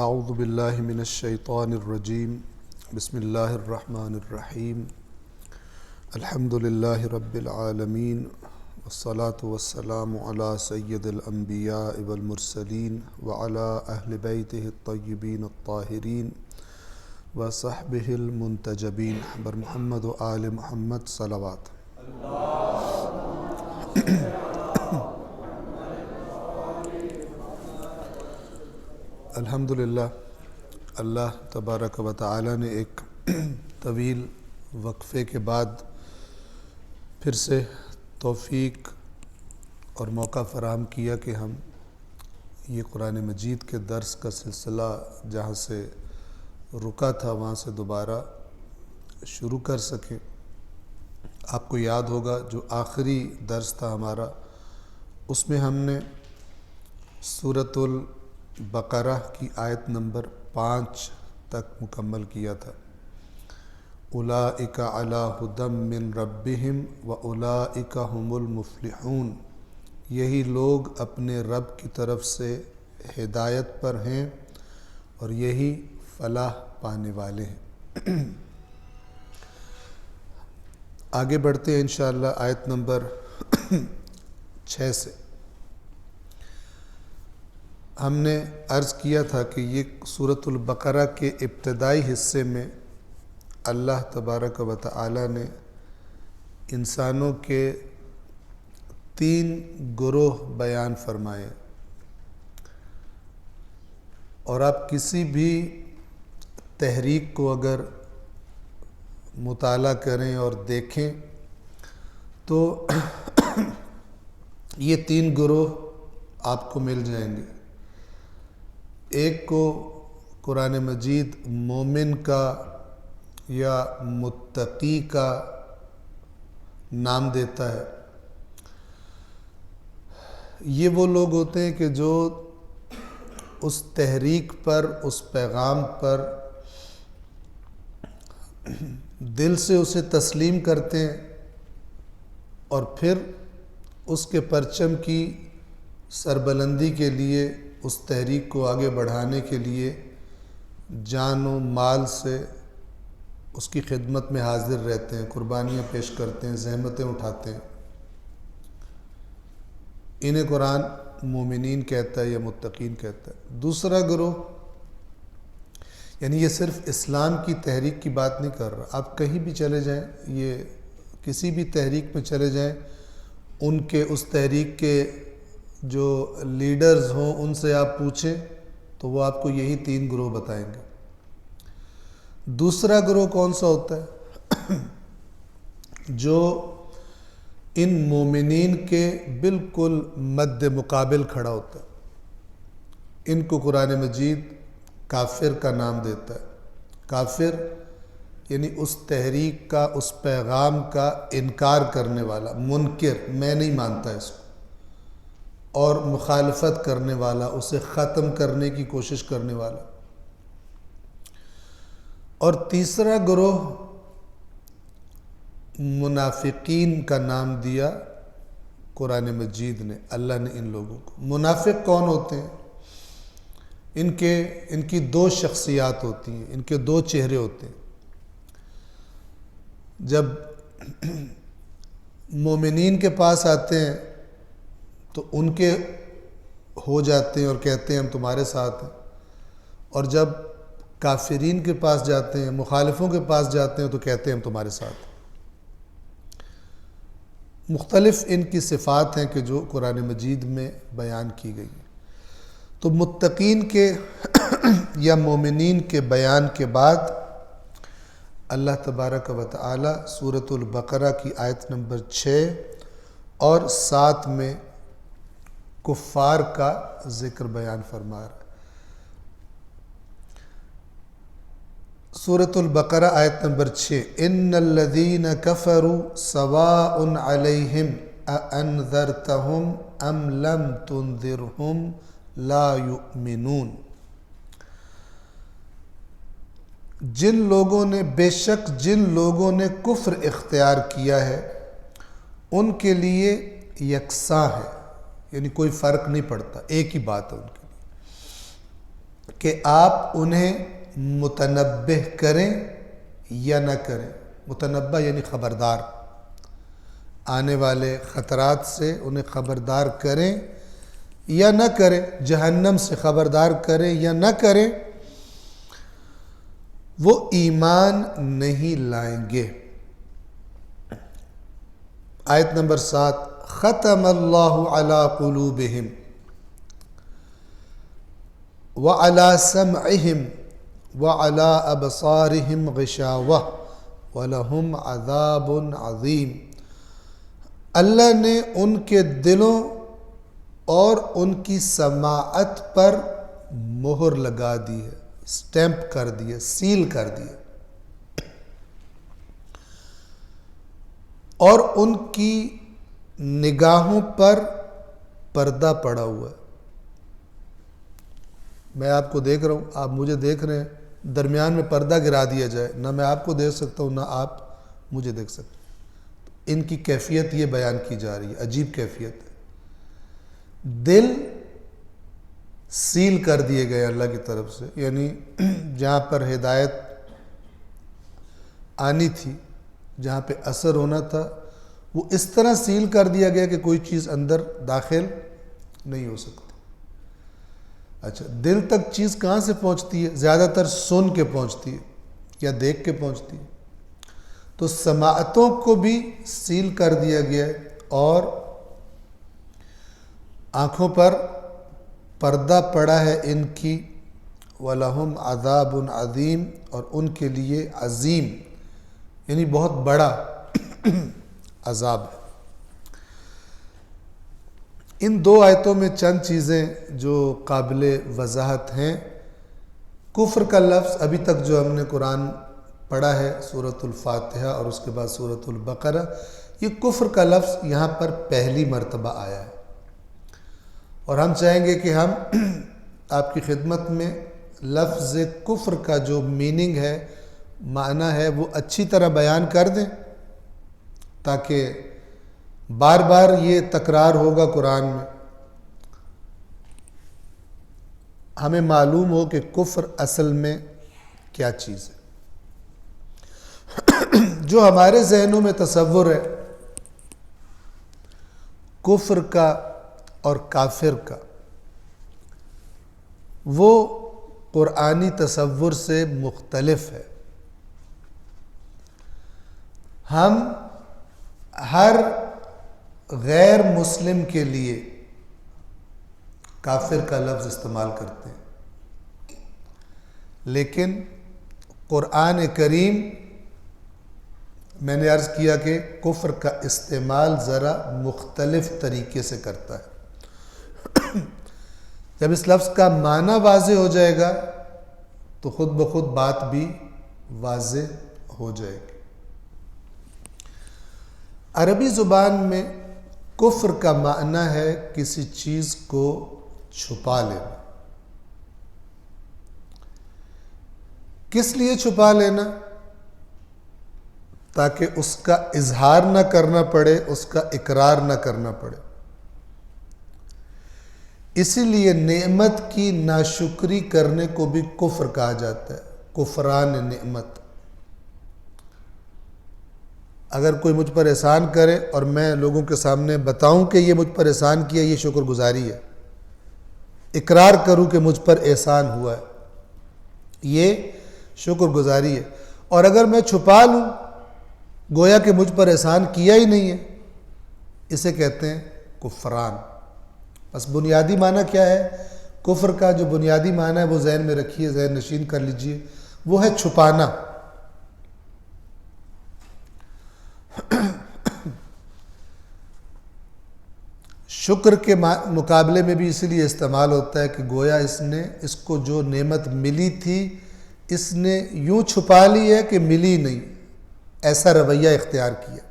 اعوذ باللہ من الشیطان الرجیم بسم اللہ الرحمن الرحیم الحمد للہ رب العالمین والصلاة والسلام علی سید الانبیاء والمرسلین وعلی اہل بیتہ الطیبین الطاہرین وصحبہ المنتجبین بر محمد و آل محمد صلوات۔ الحمدللہ اللہ تبارک و تعالی نے ایک طویل وقفے کے بعد پھر سے توفیق اور موقع فراہم کیا کہ ہم یہ قرآن مجید کے درس کا سلسلہ جہاں سے رکا تھا وہاں سے دوبارہ شروع کر سکیں۔ آپ کو یاد ہوگا جو آخری درس تھا ہمارا، اس میں ہم نے سورۃ البقرہ کی آیت نمبر 5 تک مکمل کیا تھا۔ اولئک علی ھدی من ربہم واولئک ھم المفلحون، یہی لوگ اپنے رب کی طرف سے ہدایت پر ہیں اور یہی فلاح پانے والے ہیں۔ آگے بڑھتے ہیں انشاءاللہ آیت نمبر 6 سے۔ ہم نے عرض کیا تھا کہ یہ سورۃ البقرہ کے ابتدائی حصے میں اللہ تبارک و تعالی نے انسانوں کے 3 گروہ بیان فرمائے، اور آپ کسی بھی تحریک کو اگر مطالعہ کریں اور دیکھیں تو یہ 3 گروہ آپ کو مل جائیں گے۔ ایک کو قرآن مجید مومن کا یا متقی کا نام دیتا ہے۔ یہ وہ لوگ ہوتے ہیں کہ جو اس تحریک پر، اس پیغام پر دل سے اسے تسلیم کرتے ہیں اور پھر اس کے پرچم کی سربلندی کے لیے، اس تحریک کو آگے بڑھانے کے لیے جان و مال سے اس کی خدمت میں حاضر رہتے ہیں، قربانیاں پیش کرتے ہیں، زحمتیں اٹھاتے ہیں۔ انہیں قرآن مومنین کہتا ہے یا متقین کہتا ہے۔ دوسرا گروہ، یعنی یہ صرف اسلام کی تحریک کی بات نہیں کر رہا، آپ کہیں بھی چلے جائیں، یہ کسی بھی تحریک میں چلے جائیں، ان کے اس تحریک کے جو لیڈرز ہوں ان سے آپ پوچھیں تو وہ آپ کو یہی 3 گروہ بتائیں گے۔ دوسرا گروہ کون سا ہوتا ہے؟ جو ان مومنین کے بالکل مد مقابل کھڑا ہوتا ہے۔ ان کو قرآن مجید کافر کا نام دیتا ہے۔ کافر یعنی اس تحریک کا، اس پیغام کا انکار کرنے والا، منکر، میں نہیں مانتا اس کو، اور مخالفت کرنے والا، اسے ختم کرنے کی کوشش کرنے والا۔ اور تیسرا گروہ منافقین کا نام دیا قرآن مجید نے، اللہ نے ان لوگوں کو۔ منافق کون ہوتے ہیں؟ ان کی 2 شخصیات ہوتی ہیں، ان کے 2 چہرے ہوتے ہیں۔ جب مومنین کے پاس آتے ہیں تو ان کے ہو جاتے ہیں اور کہتے ہیں ہم تمہارے ساتھ ہیں، اور جب کافرین کے پاس جاتے ہیں، مخالفوں کے پاس جاتے ہیں تو کہتے ہیں ہم تمہارے ساتھ ہیں۔ مختلف ان کی صفات ہیں کہ جو قرآن مجید میں بیان کی گئی ہیں۔ تو متقین کے یا مومنین کے بیان کے بعد اللہ تبارک و تعالی سورۃ البقرہ کی آیت نمبر 6 اور 7 میں کفار کا ذکر بیان فرما رہا ہے۔ سورۃ البقرہ آیت نمبر 6، ان الذین کفروا سواء علیہم اانذرتہم ام لم تنذرہم لا یؤمنون۔ بے شک جن لوگوں نے کفر اختیار کیا ہے ان کے لیے یکساں ہے، یعنی کوئی فرق نہیں پڑتا، ایک ہی بات ہے ان کے لیے۔ کہ آپ انہیں متنبہ کریں یا نہ کریں. متنبہ یعنی خبردار، آنے والے خطرات سے انہیں خبردار کریں یا نہ کریں، جہنم سے خبردار کریں یا نہ کریں، وہ ایمان نہیں لائیں گے. آیت نمبر 7، ختم اللہ علی قلوبہم وعلی سمعہم وعلی ابصارہم غشاوہ وَلَهُمْ عَذَابٌ عَظِيمٌ. اللہ نے ان کے دلوں اور ان کی سماعت پر مہر لگا دی ہے، سٹیمپ کر دی ہے، سیل کر دی ہے، اور ان کی نگاہوں پر پردہ پڑا ہوا ہے. میں آپ کو دیکھ رہا ہوں، آپ مجھے دیکھ رہے ہیں، درمیان میں پردہ گرا دیا جائے، نہ میں آپ کو دیکھ سکتا ہوں نہ آپ مجھے دیکھ سکتے. ان کی کیفیت یہ بیان کی جا رہی ہے، عجیب کیفیت ہے. دل سیل کر دیے گئے اللہ کی طرف سے، یعنی جہاں پر ہدایت آنی تھی، جہاں پہ اثر ہونا تھا، وہ اس طرح سیل کر دیا گیا کہ کوئی چیز اندر داخل نہیں ہو سکتی. اچھا، دل تک چیز کہاں سے پہنچتی ہے؟ زیادہ تر سن کے پہنچتی ہے یا دیکھ کے پہنچتی ہے. تو سماعتوں کو بھی سیل کر دیا گیا ہے اور آنکھوں پر پردہ پڑا ہے ان کی. وَلَهُمْ عَذَابٌ عَظِيمٌ، اور ان کے لیے عظیم یعنی بہت بڑا عذاب ہے. ان دو آیتوں میں چند چیزیں جو قابل وضاحت ہیں. کفر کا لفظ ابھی تک جو ہم نے قرآن پڑھا ہے، سورۃ الفاتحہ اور اس کے بعد سورۃ البقرہ، یہ کفر کا لفظ یہاں پر پہلی مرتبہ آیا ہے. اور ہم چاہیں گے کہ ہم آپ کی خدمت میں لفظ کفر کا جو میننگ ہے، معنی ہے، وہ اچھی طرح بیان کر دیں، تاکہ بار بار یہ تکرار ہوگا قرآن میں، ہمیں معلوم ہو کہ کفر اصل میں کیا چیز ہے. جو ہمارے ذہنوں میں تصور ہے کفر کا اور کافر کا، وہ قرآنی تصور سے مختلف ہے. ہم ہر غیر مسلم کے لیے کافر کا لفظ استعمال کرتے ہیں، لیکن قرآن کریم، میں نے عرض کیا کہ کفر کا استعمال ذرا مختلف طریقے سے کرتا ہے. جب اس لفظ کا معنی واضح ہو جائے گا تو خود بخود بات بھی واضح ہو جائے گی. عربی زبان میں کفر کا معنی ہے کسی چیز کو چھپا لینا. کس لیے چھپا لینا؟ تاکہ اس کا اظہار نہ کرنا پڑے، اس کا اقرار نہ کرنا پڑے. اسی لیے نعمت کی ناشکری کرنے کو بھی کفر کہا جاتا ہے، کفران نعمت. اگر کوئی مجھ پر احسان کرے اور میں لوگوں کے سامنے بتاؤں کہ یہ مجھ پر احسان کیا، یہ شکر گزاری ہے. اقرار کروں کہ مجھ پر احسان ہوا ہے، یہ شکر گزاری ہے. اور اگر میں چھپا لوں گویا کہ مجھ پر احسان کیا ہی نہیں ہے، اسے کہتے ہیں کفران. بس بنیادی معنی کیا ہے کفر کا؟ جو بنیادی معنی ہے وہ ذہن میں رکھیے، ذہن نشین کر لیجئے، وہ ہے چھپانا. شکر کے مقابلے میں بھی اسی لیے استعمال ہوتا ہے کہ گویا اس کو جو نعمت ملی تھی اس نے یوں چھپا لی ہے کہ ملی نہیں، ایسا رویہ اختیار کیا.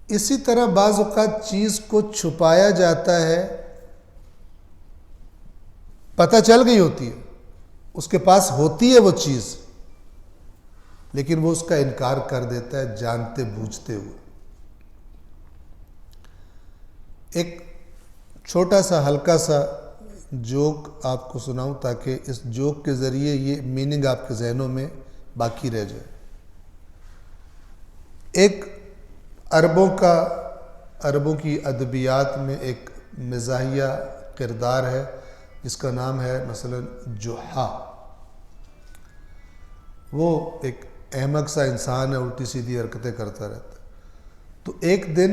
اسی طرح بعض اوقات چیز کو چھپایا جاتا ہے، پتہ چل گئی ہوتی ہے، اس کے پاس ہوتی ہے وہ چیز، لیکن وہ اس کا انکار کر دیتا ہے جانتے بوجھتے ہوئے. ایک چھوٹا سا ہلکا سا جوک آپ کو سناؤں تاکہ اس جوک کے ذریعے یہ میننگ آپ کے ذہنوں میں باقی رہ جائے۔ ایک عربوں کی ادبیات میں ایک مزاحیہ کردار ہے جس کا نام ہے مثلا جحا۔ وہ ایک احمق سا انسان ہے، الٹی سیدھی حرکتیں کرتا رہتا ہے۔ تو ایک دن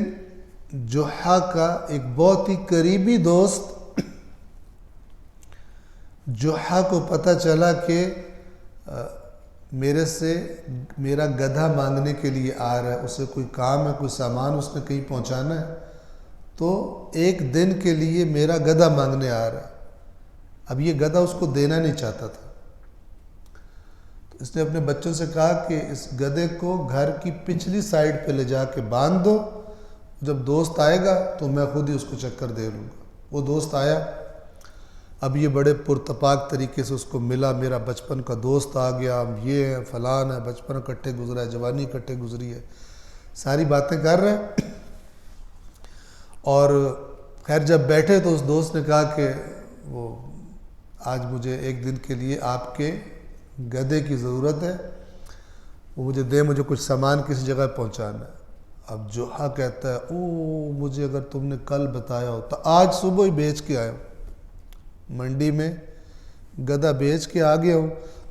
جحا کا ایک بہت ہی قریبی دوست جحا کو پتہ چلا کہ میرے سے میرا گدھا مانگنے کے لیے آ رہا ہے، اسے کوئی کام ہے، کوئی سامان اس نے کہیں پہنچانا ہے، تو ایک دن کے لیے میرا گدھا مانگنے آ رہا ہے۔ اب یہ گدھا اس کو دینا نہیں چاہتا تھا، تو اس نے اپنے بچوں سے کہا کہ اس گدھے کو گھر کی پچھلی سائڈ پہ لے جا کے باندھ دو، جب دوست آئے گا تو میں خود ہی اس کو چکر دے لوں گا۔ وہ دوست آیا، اب یہ بڑے پرتپاک طریقے سے اس کو ملا، میرا بچپن کا دوست آ گیا، یہ ہے فلان ہے، بچپن اکٹھے گزرا ہے، جوانی اکٹھے گزری ہے، ساری باتیں کر رہے ہیں۔ اور خیر جب بیٹھے تو اس دوست نے کہا کہ وہ آج مجھے ایک دن کے لیے آپ کے گدھے کی ضرورت ہے، وہ مجھے دے، مجھے کچھ سامان کسی جگہ پہنچانا ہے۔ اب جوحا کہتا ہے مجھے اگر تم نے کل بتایا ہوتا، آج صبح ہی بیچ کے آیا ہوں، منڈی میں گدھا بیچ کے آ گیا ہوں،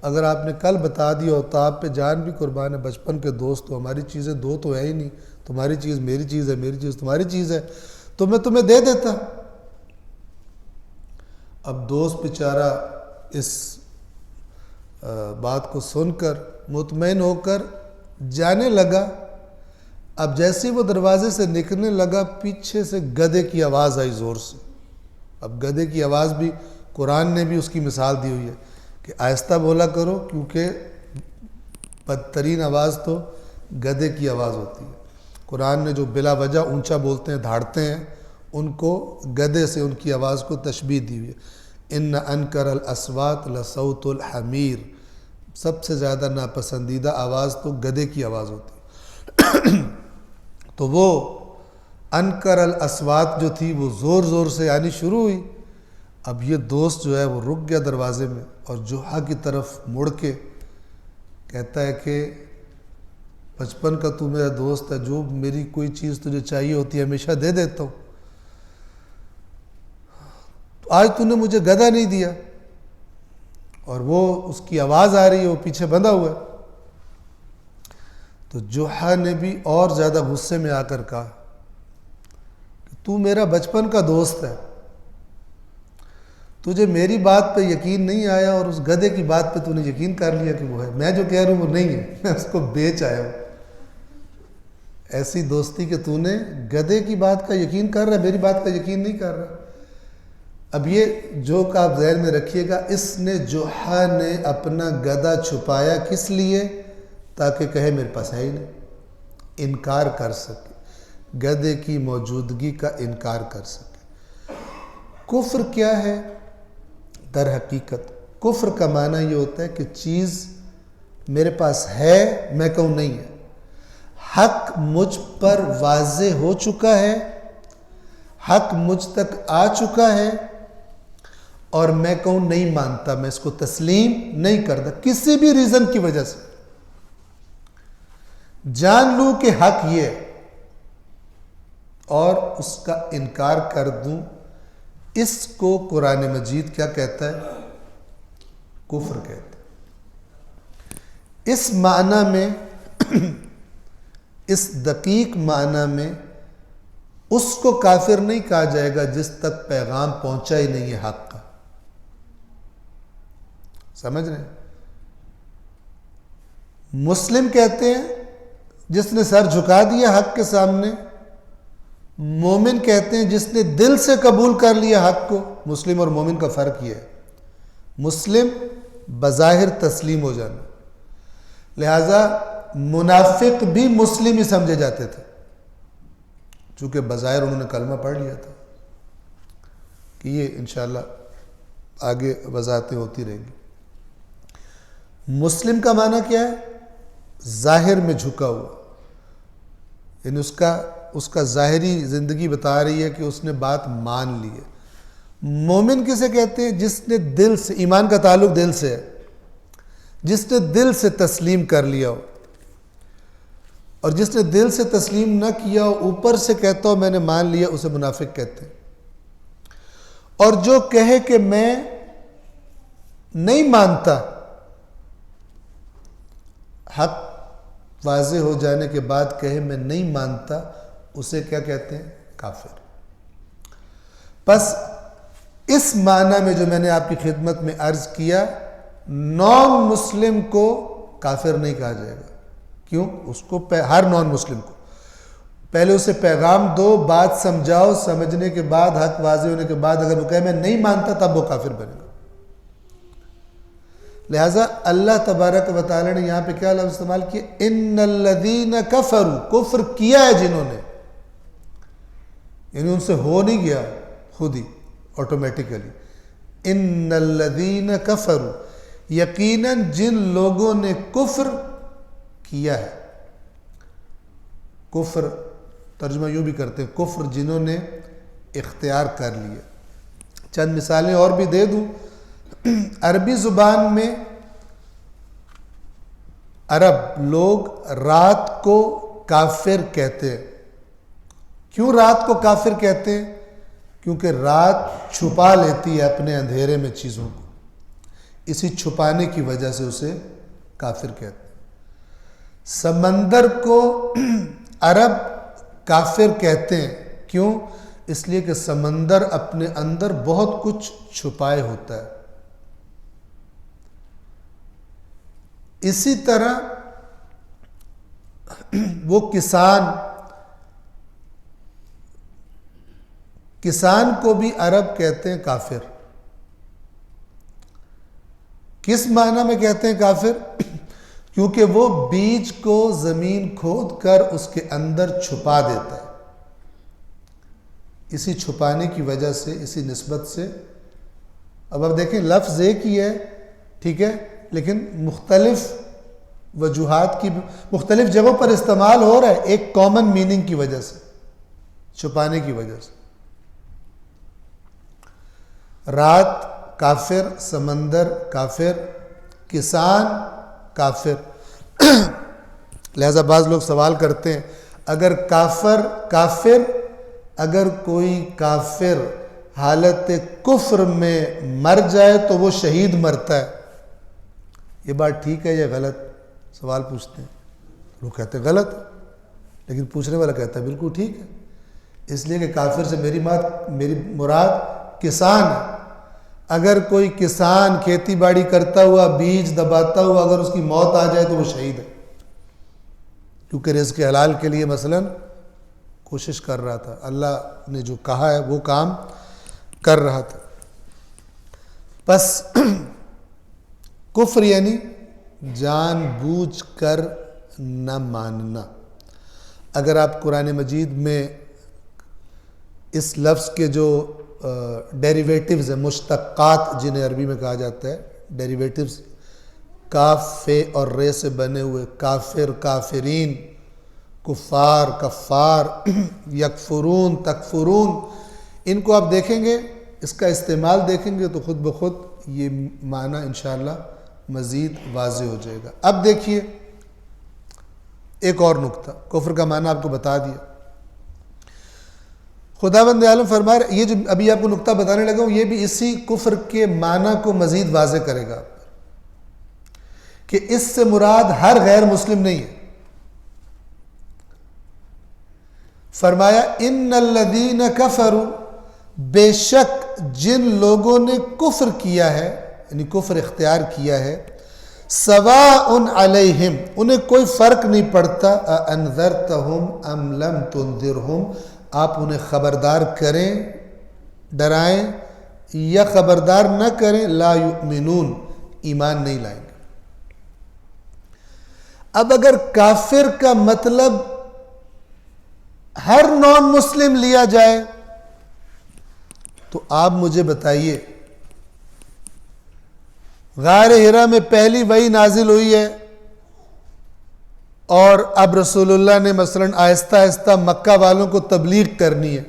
اگر آپ نے کل بتا دیا ہوتا، آپ پہ جان بھی قربان ہے، بچپن کے دوست ہو، ہماری چیزیں دو تو ہے ہی نہیں، تمہاری چیز میری چیز ہے، میری چیز تمہاری چیز ہے، تو میں تمہیں دے دیتا۔ اب دوست بیچارہ اس بات کو سن کر مطمئن ہو کر جانے لگا۔ اب جیسے وہ دروازے سے نکلنے لگا، پیچھے سے گدھے کی آواز آئی زور سے۔ اب گدھے کی آواز بھی قرآن نے بھی اس کی مثال دی ہوئی ہے کہ آہستہ بولا کرو، کیونکہ بدترین آواز تو گدھے کی آواز ہوتی ہے۔ قرآن نے جو بلا وجہ اونچا بولتے ہیں، دھاڑتے ہیں، ان کو گدھے سے ان کی آواز کو تشبیہ دی ہوئی ہے۔ ان انکر الاصوات لصوت الحمیر، سب سے زیادہ ناپسندیدہ آواز تو گدھے کی آواز ہوتی ہے۔ تو وہ انکر الاصوات جو تھی وہ زور زور سے آنی شروع ہوئی۔ اب یہ دوست جو ہے وہ رک گیا دروازے میں، اور جوحا کی طرف مڑ کے کہتا ہے کہ بچپن کا تو میرا دوست ہے، جو میری کوئی چیز تجھے چاہیے ہوتی ہے ہمیشہ دے دیتا ہوں، تو آج تو نے مجھے گدھا نہیں دیا، اور وہ اس کی آواز آ رہی ہے، وہ پیچھے بندھا ہوا ہے۔ تو جوحا نے بھی اور زیادہ غصے میں آ کر کہا کہ تو میرا بچپن کا دوست ہے، تجھے میری بات پہ یقین نہیں آیا اور اس گدھے کی بات پہ تو نے یقین کر لیا کہ وہ ہے، میں جو کہہ رہا ہوں وہ نہیں ہے، میں اس کو بیچ آیا ہوں۔ ایسی دوستی کہ تو نے گدھے کی بات کا یقین کر رہا ہے، میری بات کا یقین نہیں کر رہا۔ اب یہ جوک آپ ذہن میں رکھیے گا، اس نے جوحا نے اپنا گدھا چھپایا کس لیے؟ تاکہ کہے میرے پاس ہے ہی نہیں، انکار کر سکے، گدھے کی موجودگی کا انکار کر سکے۔ کفر کیا ہے؟ در حقیقت کفر کا معنی یہ ہوتا ہے کہ چیز میرے پاس ہے، میں کہوں نہیں ہے، حق مجھ پر واضح ہو چکا ہے، حق مجھ تک آ چکا ہے، اور میں کہوں نہیں مانتا، میں اس کو تسلیم نہیں کرتا کسی بھی ریزن کی وجہ سے، جان لوں کہ حق یہ ہے اور اس کا انکار کر دوں، اس کو قرآن مجید کیا کہتا ہے؟ کفر کہتا ہے۔ اس معنی میں اس دقیق معنی میں اس کو کافر نہیں کہا جائے گا جس تک پیغام پہنچا ہی نہیں ہے حق کا، سمجھ رہے ہیں؟ مسلم کہتے ہیں جس نے سر جھکا دیا حق کے سامنے، مومن کہتے ہیں جس نے دل سے قبول کر لیا حق کو۔ مسلم اور مومن کا فرق یہ ہے، مسلم بظاہر تسلیم ہو جانا، لہذا منافق بھی مسلم ہی سمجھے جاتے تھے، چونکہ بظاہر انہوں نے کلمہ پڑھ لیا تھا، کہ یہ انشاءاللہ آگے وضاحتیں ہوتی رہیں گی۔ مسلم کا معنی کیا ہے؟ ظاہر میں جھکا ہوا، یعنی اس کا ظاہری زندگی بتا رہی ہے کہ اس نے بات مان لی ہے، مومن کسے کہتے ہیں؟ جس نے دل سے، ایمان کا تعلق دل سے ہے، جس نے دل سے تسلیم کر لیا ہو. اور جس نے دل سے تسلیم نہ کیا ہو، اوپر سے کہتا ہو میں نے مان لیا، اسے منافق کہتے ہیں. اور جو کہے کہ میں نہیں مانتا، حق واضح ہو جانے کے بعد کہے میں نہیں مانتا، اسے کیا کہتے ہیں؟ کافر. پس اس معنی میں جو میں نے آپ کی خدمت میں عرض کیا، نان مسلم کو کافر نہیں کہا جائے گا. کیوں؟ اس کو ہر نان مسلم کو پہلے اسے پیغام دو، بات سمجھاؤ، سمجھنے کے بعد، حق واضح ہونے کے بعد اگر وہ کہے میں نہیں مانتا، تب وہ کافر بنے گا. لہٰذا اللہ تبارک و تعالی نے یہاں پہ کیا لفظ استعمال کیا؟ ان الذین کفروا، کفر کیا ہے جنہوں نے، یعنی ان سے ہو نہیں گیا خود ہی آٹومیٹیکلی. ان الذین کفروا، یقیناً جن لوگوں نے کفر کیا ہے. کفر ترجمہ یوں بھی کرتے ہیں، کفر جنہوں نے اختیار کر لیا. چند مثالیں اور بھی دے دوں. عربی زبان میں عرب لوگ رات کو کافر کہتے ہیں. کیوں رات کو کافر کہتے ہیں؟ کیونکہ رات چھپا لیتی ہے اپنے اندھیرے میں چیزوں کو، اسی چھپانے کی وجہ سے اسے کافر کہتے ہیں. سمندر کو عرب کافر کہتے ہیں. کیوں؟ اس لیے کہ سمندر اپنے اندر بہت کچھ چھپائے ہوتا ہے. اسی طرح وہ کسان کو بھی عرب کہتے ہیں کافر. کس معنی میں کہتے ہیں کافر؟ کیونکہ وہ بیج کو زمین کھود کر اس کے اندر چھپا دیتا ہے. اسی چھپانے کی وجہ سے، اسی نسبت سے. اب آپ دیکھیں لفظ ایک ہی ہے، ٹھیک ہے، لیکن مختلف وجوہات کی مختلف جگہوں پر استعمال ہو رہا ہے ایک کامن میننگ کی وجہ سے، چھپانے کی وجہ سے. رات کافر، سمندر کافر، کسان کافر. لہذا بعض لوگ سوال کرتے ہیں اگر کافر اگر کوئی کافر حالت کفر میں مر جائے تو وہ شہید مرتا ہے، یہ بات ٹھیک ہے یا غلط؟ سوال پوچھتے ہیں. لوگ کہتے ہیں غلط، لیکن پوچھنے والا کہتا ہے بالکل ٹھیک ہے. اس لیے کہ کافر سے میری مراد کسان ہے. اگر کوئی کسان کھیتی باڑی کرتا ہوا، بیج دباتا ہوا اگر اس کی موت آ جائے تو وہ شہید ہے، کیونکہ رزق حلال کے لیے مثلا کوشش کر رہا تھا، اللہ نے جو کہا ہے وہ کام کر رہا تھا. بس کفر یعنی جان بوجھ کر نہ ماننا. اگر آپ قرآن مجید میں اس لفظ کے جو ڈیریویٹیوز ہیں، مشتقات جنہیں عربی میں کہا جاتا ہے، ڈیریویٹیوز کاف، فے اور رے سے بنے ہوئے، کافر، کافرین، کفار، کفار، یکفرون، تکفرون، ان کو آپ دیکھیں گے، اس کا استعمال دیکھیں گے تو خود بخود یہ معنی انشاءاللہ مزید واضح ہو جائے گا. اب دیکھیے ایک اور نقطہ، کفر کا معنی آپ کو بتا دیا. خداوند عالم فرما رہے، یہ جو ابھی آپ کو نقطہ بتانے لگا ہوں، یہ بھی اسی کفر کے معنی کو مزید واضح کرے گا کہ اس سے مراد ہر غیر مسلم نہیں ہے. فرمایا ان الذین کفروا، بے شک جن لوگوں نے کفر کیا ہے، یعنی کفر اختیار کیا ہے، سواء علیہم، انہیں کوئی فرق نہیں پڑتا، انذرتہم ام لم تنذرہم، آپ انہیں خبردار کریں، ڈرائیں یا خبردار نہ کریں، لا یؤمنون، ایمان نہیں لائیں گے. اب اگر کافر کا مطلب ہر نان مسلم لیا جائے تو آپ مجھے بتائیے، غار حرا میں پہلی وحی نازل ہوئی ہے اور اب رسول اللہ نے مثلا آہستہ آہستہ مکہ والوں کو تبلیغ کرنی ہے،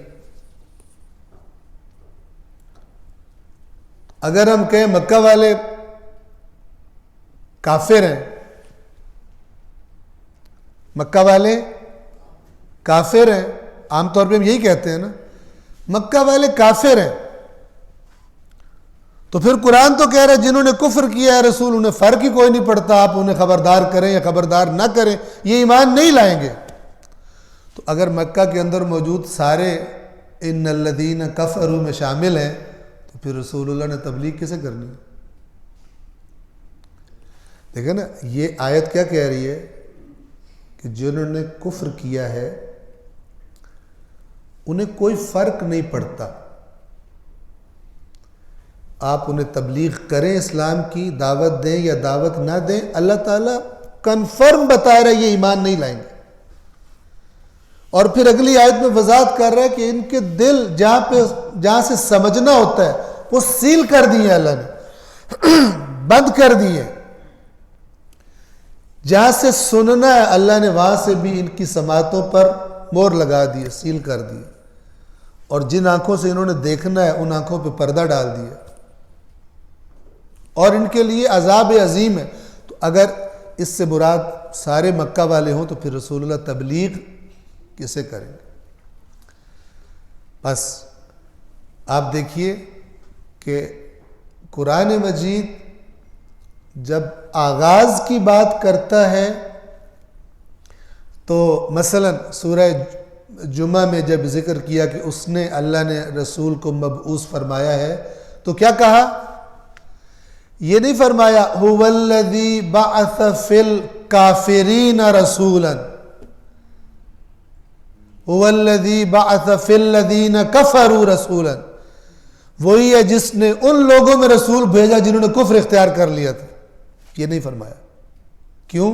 اگر ہم کہیں مکہ والے کافر ہیں، مکہ والے کافر ہیں، عام طور پہ ہم یہی کہتے ہیں نا، مکہ والے کافر ہیں، تو پھر قرآن تو کہہ رہا ہے جنہوں نے کفر کیا ہے رسول انہیں فرق ہی کوئی نہیں پڑتا، آپ انہیں خبردار کریں یا خبردار نہ کریں، یہ ایمان نہیں لائیں گے۔ تو اگر مکہ کے اندر موجود سارے ان الذین کفروا میں شامل ہیں تو پھر رسول اللہ نے تبلیغ کیسے کرنی ہے؟ دیکھیں نا، یہ آیت کیا کہہ رہی ہے کہ جنہوں نے کفر کیا ہے انہیں کوئی فرق نہیں پڑتا، آپ انہیں تبلیغ کریں، اسلام کی دعوت دیں یا دعوت نہ دیں، اللہ تعالیٰ کنفرم بتا رہا ہے یہ ایمان نہیں لائیں گے۔ اور پھر اگلی آیت میں وضاحت کر رہا ہے کہ ان کے دل جہاں سے سمجھنا ہوتا ہے وہ سیل کر دیے اللہ نے، بند کر دیے۔ جہاں سے سننا ہے اللہ نے وہاں سے بھی ان کی سماعتوں پر مور لگا دیے، سیل کر دیے، اور جن آنکھوں سے انہوں نے دیکھنا ہے ان آنکھوں پہ پردہ ڈال دیا، اور ان کے لیے عذاب عظیم ہے۔ تو اگر اس سے مراد سارے مکہ والے ہوں تو پھر رسول اللہ تبلیغ کسے کریں گے؟ بس آپ دیکھیے کہ قرآن مجید جب آغاز کی بات کرتا ہے تو مثلا سورہ جمعہ میں جب ذکر کیا کہ اس نے اللہ نے رسول کو مبعوث فرمایا ہے تو کیا کہا؟ یہ نہیں فرمایا هو الذی بعث فی الکافرین رسولا، هو الذی بعث فی الذین کفروا رسولا، وہی ہے جس نے ان لوگوں میں رسول بھیجا جنہوں نے کفر اختیار کر لیا تھا، یہ نہیں فرمایا۔ کیوں؟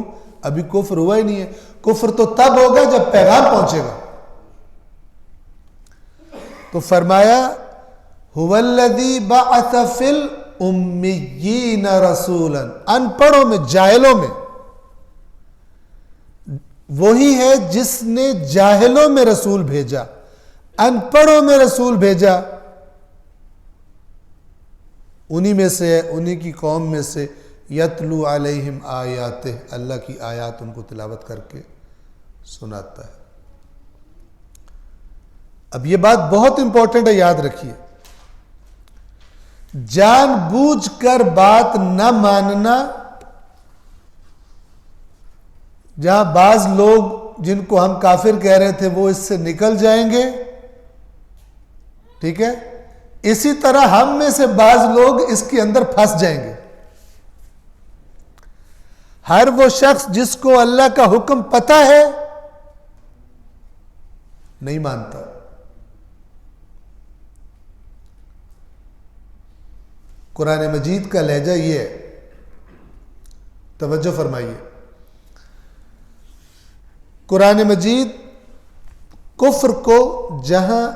ابھی کفر ہوا ہی نہیں ہے، کفر تو تب ہوگا جب پیغام پہنچے گا۔ تو فرمایا هو الذی بعث فی الامیین رسولا، ان پڑھوں میں، جاہلوں میں، وہی ہے جس نے جاہلوں میں رسول بھیجا، ان پڑھوں میں رسول بھیجا، انہی میں سے ہے، انہی کی قوم میں سے، یتلو علیہم آیاتہ، اللہ کی آیات ان کو تلاوت کر کے سناتا ہے۔ اب یہ بات بہت امپورٹنٹ ہے، یاد رکھیے، جان بوجھ کر بات نہ ماننا، جہاں بعض لوگ جن کو ہم کافر کہہ رہے تھے وہ اس سے نکل جائیں گے، ٹھیک ہے، اسی طرح ہم میں سے بعض لوگ اس کے اندر پھنس جائیں گے۔ ہر وہ شخص جس کو اللہ کا حکم پتہ ہے نہیں مانتا۔ قرآن مجید کا لہجہ یہ ہے، توجہ فرمائیے، قرآن مجید کفر کو جہاں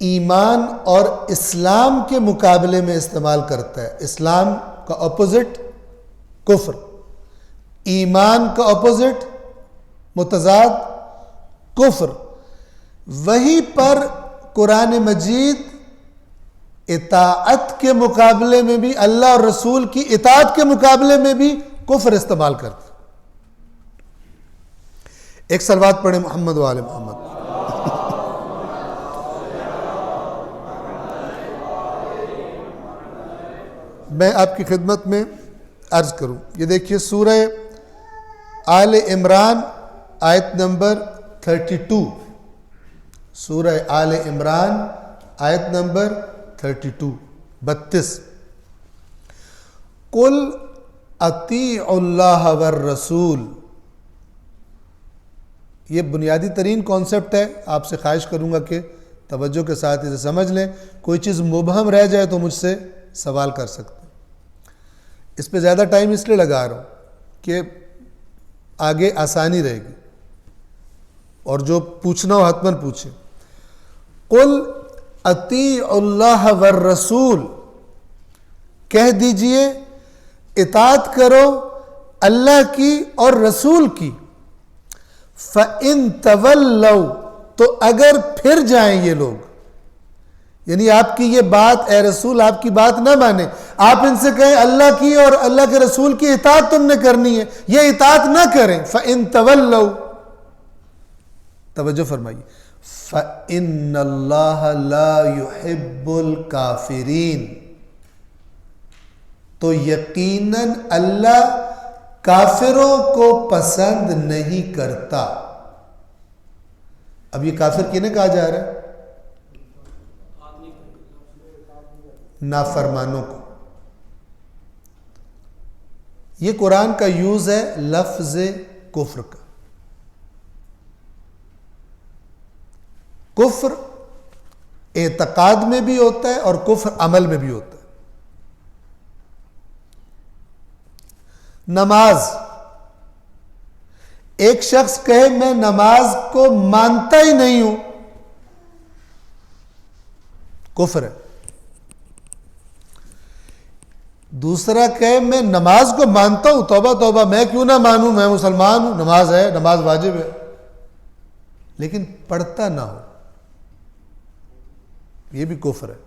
ایمان اور اسلام کے مقابلے میں استعمال کرتا ہے، اسلام کا اپوزٹ کفر، ایمان کا اپوزٹ متضاد کفر، وہیں پر قرآن مجید اطاعت کے مقابلے میں بھی، اللہ اور رسول کی اطاعت کے مقابلے میں بھی کفر استعمال کرتا۔ ایک صلوات پڑھیں محمد و آل محمد۔ میں آپ کی خدمت میں عرض کروں، یہ دیکھیے سورہ آل عمران آیت نمبر 32، سورہ آل عمران آیت نمبر 32 قل اطیعوا اللہ والرسول، یہ بنیادی ترین کانسیپٹ ہے، آپ سے خواہش کروں گا کہ توجہ کے ساتھ اسے سمجھ لیں، کوئی چیز مبہم رہ جائے تو مجھ سے سوال کر سکتے ہیں۔ اس پہ زیادہ ٹائم اس لیے لگا رہا ہوں کہ آگے آسانی رہے گی، اور جو پوچھنا ہو حتماً پوچھیں۔ قل اطیعوا اللہ والرسول، کہہ دیجئے اطاعت کرو اللہ کی اور رسول کی، فَإِن تَوَلَّوْا، تو اگر پھر جائیں یہ لوگ، یعنی آپ کی یہ بات اے رسول آپ کی بات نہ مانے، آپ ان سے کہیں اللہ کی اور اللہ کے رسول کی اطاعت تم نے کرنی ہے، یہ اطاعت نہ کریں فَإِن تَوَلَّوْا، توجہ فرمائیے، فَإِنَّ اللَّهَ لَا يُحِبُّ الْكَافِرِينَ، تو یقیناً اللہ کافروں کو پسند نہیں کرتا۔ اب یہ کافر کینہیں کہا جا رہا ہے؟ نافرمانوں کو۔ یہ قرآن کا یوز ہے لفظ کفر کا۔ کفر اعتقاد میں بھی ہوتا ہے اور کفر عمل میں بھی ہوتا ہے۔ نماز، ایک شخص کہے میں نماز کو مانتا ہی نہیں ہوں، کفر ہے۔ دوسرا کہے میں نماز کو مانتا ہوں، توبہ توبہ میں کیوں نہ مانوں، میں مسلمان ہوں، نماز ہے، نماز واجب ہے، لیکن پڑھتا نہ ہو، یہ بھی کفر ہے۔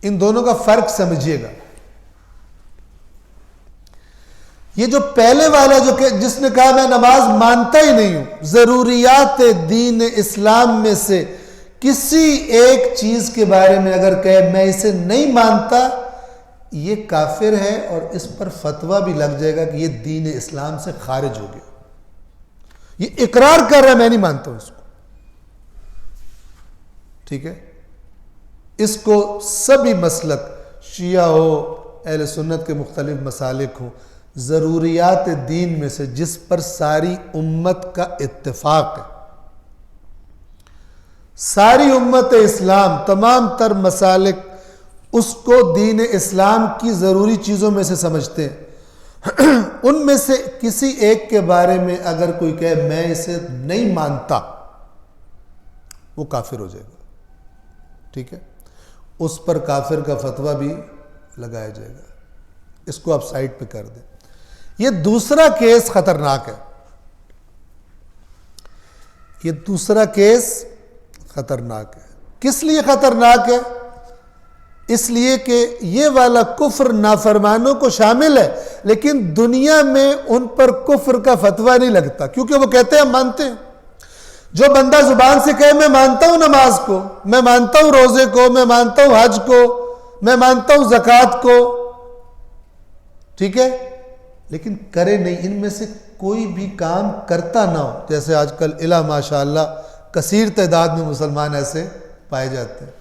ان دونوں کا فرق سمجھیے گا۔ یہ جو پہلے والا جس نے کہا میں نماز مانتا ہی نہیں ہوں، ضروریات دین اسلام میں سے کسی ایک چیز کے بارے میں اگر کہے میں اسے نہیں مانتا، یہ کافر ہے، اور اس پر فتویٰ بھی لگ جائے گا کہ یہ دین اسلام سے خارج ہو گیا۔ یہ اقرار کر رہا ہے میں نہیں مانتا ہوں اس کو، ٹھیک ہے؟ اس کو سبھی مسلک، شیعہ ہو، اہل سنت کے مختلف مسالک ہوں، ضروریات دین میں سے جس پر ساری امت کا اتفاق ہے، ساری امت اسلام تمام تر مسالک اس کو دین اسلام کی ضروری چیزوں میں سے سمجھتے ہیں، ان میں سے کسی ایک کے بارے میں اگر کوئی کہے میں اسے نہیں مانتا، وہ کافر ہو جائے گا، ٹھیک ہے؟ اس پر کافر کا فتویٰ بھی لگایا جائے گا۔ اس کو آپ سائٹ پہ کر دیں۔ یہ دوسرا کیس خطرناک ہے، یہ دوسرا کیس خطرناک ہے۔ کس لیے خطرناک ہے؟ اس لیے کہ یہ والا کفر نافرمانوں کو شامل ہے، لیکن دنیا میں ان پر کفر کا فتویٰ نہیں لگتا، کیونکہ وہ کہتے ہیں ہم مانتے ہیں۔ جو بندہ زبان سے کہے میں مانتا ہوں نماز کو، میں مانتا ہوں روزے کو، میں مانتا ہوں حج کو، میں مانتا ہوں زکوٰۃ کو، ٹھیک ہے، لیکن کرے نہیں، ان میں سے کوئی بھی کام کرتا نہ ہو، جیسے آج کل الہ ماشاءاللہ کثیر تعداد میں مسلمان ایسے پائے جاتے ہیں۔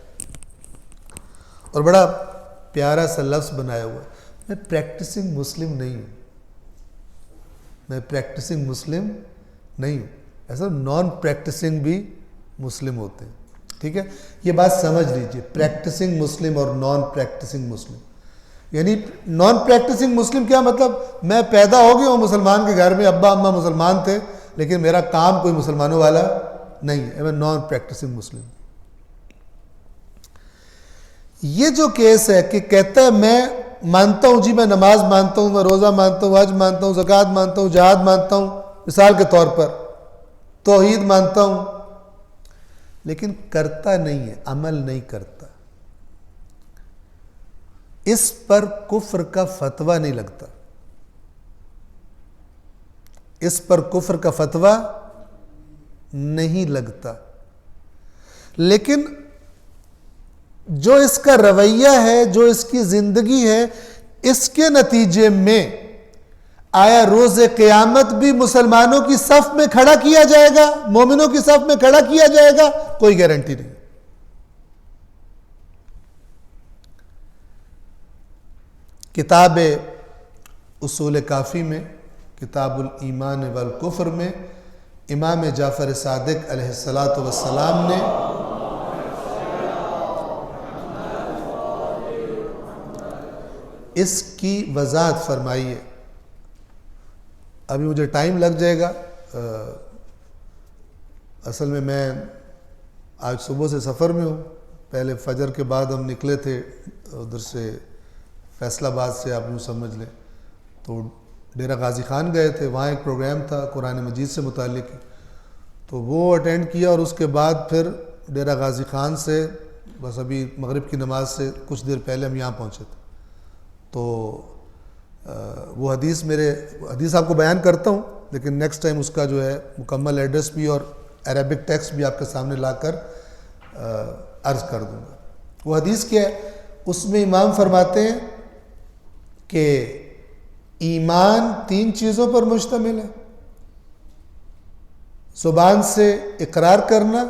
اور بڑا پیارا سا لفظ بنایا ہوا ہے، میں پریکٹسنگ مسلم نہیں ہوں، میں پریکٹسنگ مسلم نہیں ہوں۔ ایسا نان پریکٹسنگ بھی مسلم ہوتے ہیں، ٹھیک ہے؟ یہ بات سمجھ لیجئے، پریکٹسنگ مسلم اور نان پریکٹسنگ مسلم، یعنی نان پریکٹسنگ مسلم کیا مطلب؟ میں پیدا ہو گیا ہوں مسلمان کے گھر میں، ابا اماں مسلمان تھے، لیکن میرا کام کوئی مسلمانوں والا نہیں ہے، میں نان پریکٹسنگ مسلم۔ یہ جو کیس ہے کہ کہتا ہے میں مانتا ہوں جی، میں نماز مانتا ہوں، میں روزہ مانتا ہوں، حج مانتا ہوں، زکوٰۃ مانتا ہوں، جہاد مانتا ہوں، مثال کے طور پر توحید مانتا ہوں، لیکن کرتا نہیں ہے، عمل نہیں کرتا، اس پر کفر کا فتویٰ نہیں لگتا، اس پر کفر کا فتویٰ نہیں لگتا، لیکن جو اس کا رویہ ہے، جو اس کی زندگی ہے، اس کے نتیجے میں آیا روز قیامت بھی مسلمانوں کی صف میں کھڑا کیا جائے گا، مومنوں کی صف میں کھڑا کیا جائے گا؟ کوئی گارنٹی نہیں۔ کتاب اصول کافی میں، کتاب الایمان والکفر میں، امام جعفر صادق علیہ السلام نے اس کی وضاحت فرمائی ہے۔ ابھی مجھے ٹائم لگ جائے گا، اصل میں آج صبح سے سفر میں ہوں، پہلے فجر کے بعد ہم نکلے تھے ادھر سے فیصل آباد سے، آپ یوں سمجھ لیں، تو ڈیرہ غازی خان گئے تھے، وہاں ایک پروگرام تھا قرآن مجید سے متعلق، تو وہ اٹینڈ کیا، اور اس کے بعد پھر ڈیرہ غازی خان سے بس ابھی مغرب کی نماز سے کچھ دیر پہلے ہم یہاں پہنچے تھے. تو وہ حدیث آپ کو بیان کرتا ہوں، لیکن نیکسٹ ٹائم اس کا جو ہے مکمل ایڈریس بھی اور عربک ٹیکسٹ بھی آپ کے سامنے لا کر عرض کر دوں گا. وہ حدیث کیا ہے؟ اس میں امام فرماتے ہیں کہ ایمان 3 چیزوں پر مشتمل ہے: زبان سے اقرار کرنا،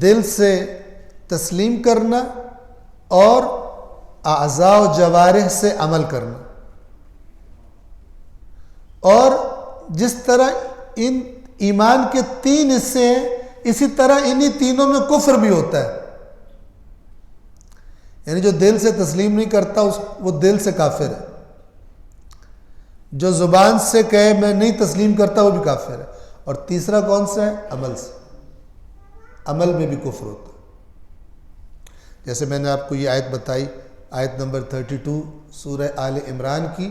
دل سے تسلیم کرنا، اور اعضاء و جوارح سے عمل کرنا. اور جس طرح ان ایمان کے 3 حصے ہیں، اسی طرح انہی تینوں میں کفر بھی ہوتا ہے. یعنی جو دل سے تسلیم نہیں کرتا وہ دل سے کافر ہے. جو زبان سے کہے میں نہیں تسلیم کرتا وہ بھی کافر ہے. اور تیسرا کون سا ہے؟ عمل سے. عمل میں بھی کفر ہوتا ہے. جیسے میں نے آپ کو یہ آیت بتائی، آیت نمبر 32 سورہ آل عمران کی،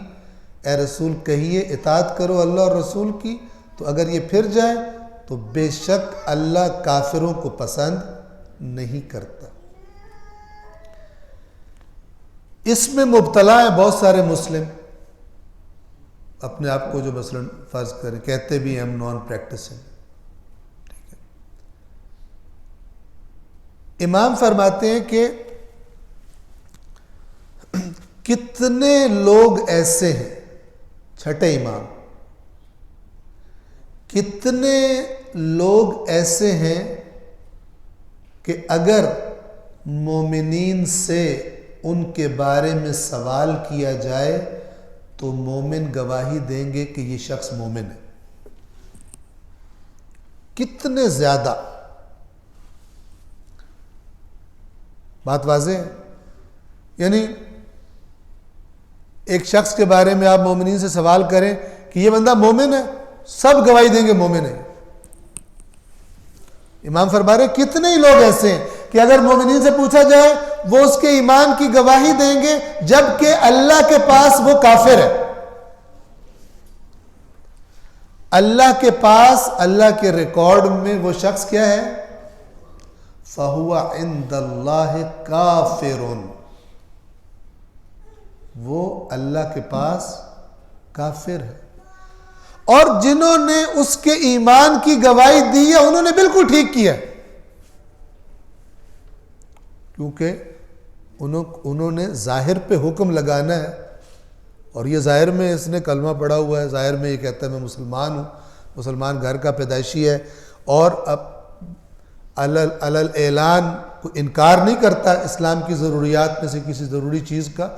اے رسول کہیے اطاعت کرو اللہ اور رسول کی، تو اگر یہ پھر جائے تو بے شک اللہ کافروں کو پسند نہیں کرتا. اس میں مبتلا ہیں بہت سارے مسلم، اپنے آپ کو جو مثلا فرض کریں کہتے بھی ہیں ہم نان پریکٹسنگ. امام فرماتے ہیں کہ کتنے لوگ ایسے ہیں، چھٹے امام، کتنے لوگ ایسے ہیں کہ اگر مومنین سے ان کے بارے میں سوال کیا جائے تو مومن گواہی دیں گے کہ یہ شخص مومن ہے. کتنے زیادہ. بات واضح ہے؟ یعنی ایک شخص کے بارے میں آپ مومنین سے سوال کریں کہ یہ بندہ مومن ہے، سب گواہی دیں گے مومن ہے. امام فرما رہے کتنے ہی لوگ ایسے ہیں کہ اگر مومنین سے پوچھا جائے وہ اس کے ایمان کی گواہی دیں گے، جبکہ اللہ کے پاس وہ کافر ہے. اللہ کے پاس، اللہ کے ریکارڈ میں وہ شخص کیا ہے؟ فَهُوَ عِنْدَ اللَّهِ كَافِرٌ. وہ اللہ کے پاس کافر ہے. اور جنہوں نے اس کے ایمان کی گواہی دی ہے انہوں نے بالکل ٹھیک کیا، کیونکہ انہوں نے ظاہر پہ حکم لگانا ہے. اور یہ ظاہر میں اس نے کلمہ پڑھا ہوا ہے، ظاہر میں یہ کہتا ہے میں مسلمان ہوں، مسلمان گھر کا پیدائشی ہے، اور اب علل اعلان کو انکار نہیں کرتا اسلام کی ضروریات میں سے کسی ضروری چیز کا.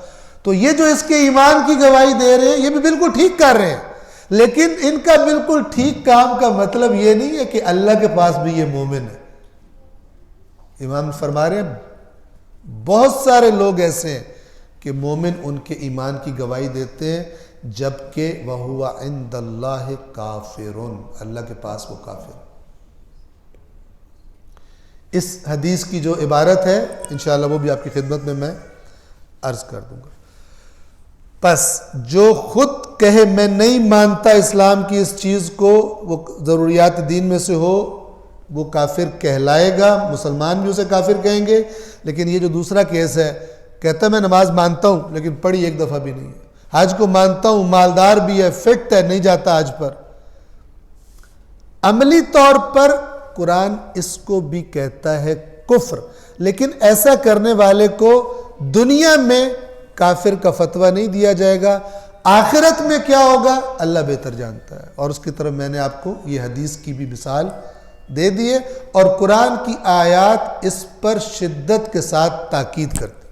تو یہ جو اس کے ایمان کی گواہی دے رہے ہیں یہ بھی بالکل ٹھیک کر رہے ہیں، لیکن ان کا بالکل ٹھیک کام کا مطلب یہ نہیں ہے کہ اللہ کے پاس بھی یہ مومن ہے. امام فرما رہے ہیں بہت سارے لوگ ایسے ہیں کہ مومن ان کے ایمان کی گواہی دیتے ہیں، جبکہ وَهُوَ عِنْدَ اللَّهِ كَافِرٌ، اللہ کے پاس وہ کافر. اس حدیث کی جو عبارت ہے انشاءاللہ وہ بھی آپ کی خدمت میں عرض کر دوں گا. پس جو خود کہے میں نہیں مانتا اسلام کی اس چیز کو، وہ ضروریات دین میں سے ہو، وہ کافر کہلائے گا. مسلمان بھی اسے کافر کہیں گے. لیکن یہ جو دوسرا کیس ہے، کہتا میں نماز مانتا ہوں لیکن پڑھی ایک دفعہ بھی نہیں ہے، حج کو مانتا ہوں، مالدار بھی ہے، فٹ ہے، نہیں جاتا حج پر. عملی طور پر قرآن اس کو بھی کہتا ہے کفر، لیکن ایسا کرنے والے کو دنیا میں کافر کا فتویٰ نہیں دیا جائے گا. آخرت میں کیا ہوگا اللہ بہتر جانتا ہے. اور اس کی طرف میں نے آپ کو یہ حدیث کی بھی مثال دے دیے، اور قرآن کی آیات اس پر شدت کے ساتھ تاکید کرتی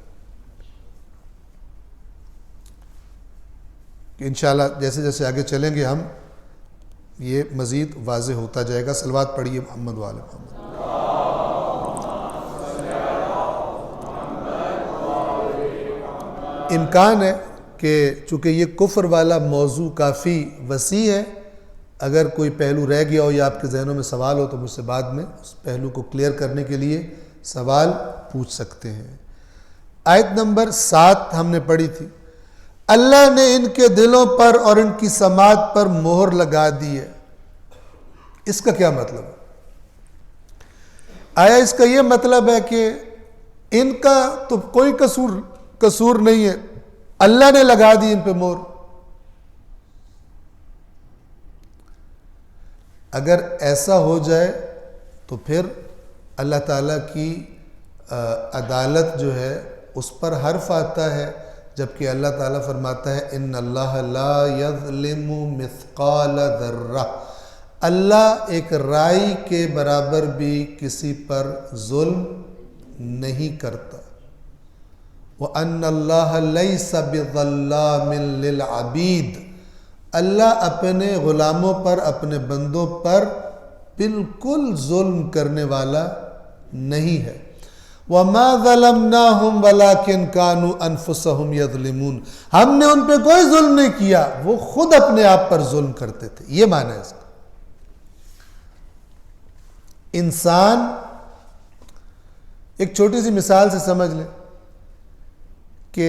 کہ انشاءاللہ جیسے جیسے آگے چلیں گے ہم یہ مزید واضح ہوتا جائے گا. صلوات پڑھیے محمد وآل محمد. امکان ہے کہ چونکہ یہ کفر والا موضوع کافی وسیع ہے، اگر کوئی پہلو رہ گیا ہو یا آپ کے ذہنوں میں سوال ہو تو مجھ سے بعد میں اس پہلو کو کلیئر کرنے کے لیے سوال پوچھ سکتے ہیں. آیت نمبر 7 ہم نے پڑھی تھی. اللہ نے ان کے دلوں پر اور ان کی سماعت پر مہر لگا دی ہے. اس کا کیا مطلب ہے؟ آیا اس کا یہ مطلب ہے کہ ان کا تو کوئی قصور نہیں ہے، اللہ نے لگا دی ان پہ مہر؟ اگر ایسا ہو جائے تو پھر اللہ تعالیٰ کی عدالت جو ہے اس پر حرف آتا ہے، جبکہ اللہ تعالیٰ فرماتا ہے ان اللہ لا یظلم مثقال ذرہ، اللہ ایک رائی کے برابر بھی کسی پر ظلم نہیں کرتا۔ وَأَنَّ اللَّهَ لَيْسَ بِظَلَّامٍ لِّلْعَبِيدِ، اللہ اپنے غلاموں پر، اپنے بندوں پر بالکل ظلم کرنے والا نہیں ہے۔ وَمَا ظَلَمْنَاهُمْ وَلَكِنْ كَانُوا أَنفُسَهُمْ يَظْلِمُونَ، ہم نے ان پہ کوئی ظلم نہیں کیا، وہ خود اپنے آپ پر ظلم کرتے تھے۔ یہ معنی ہے اس کا۔ انسان، ایک چھوٹی سی مثال سے سمجھ لیں کہ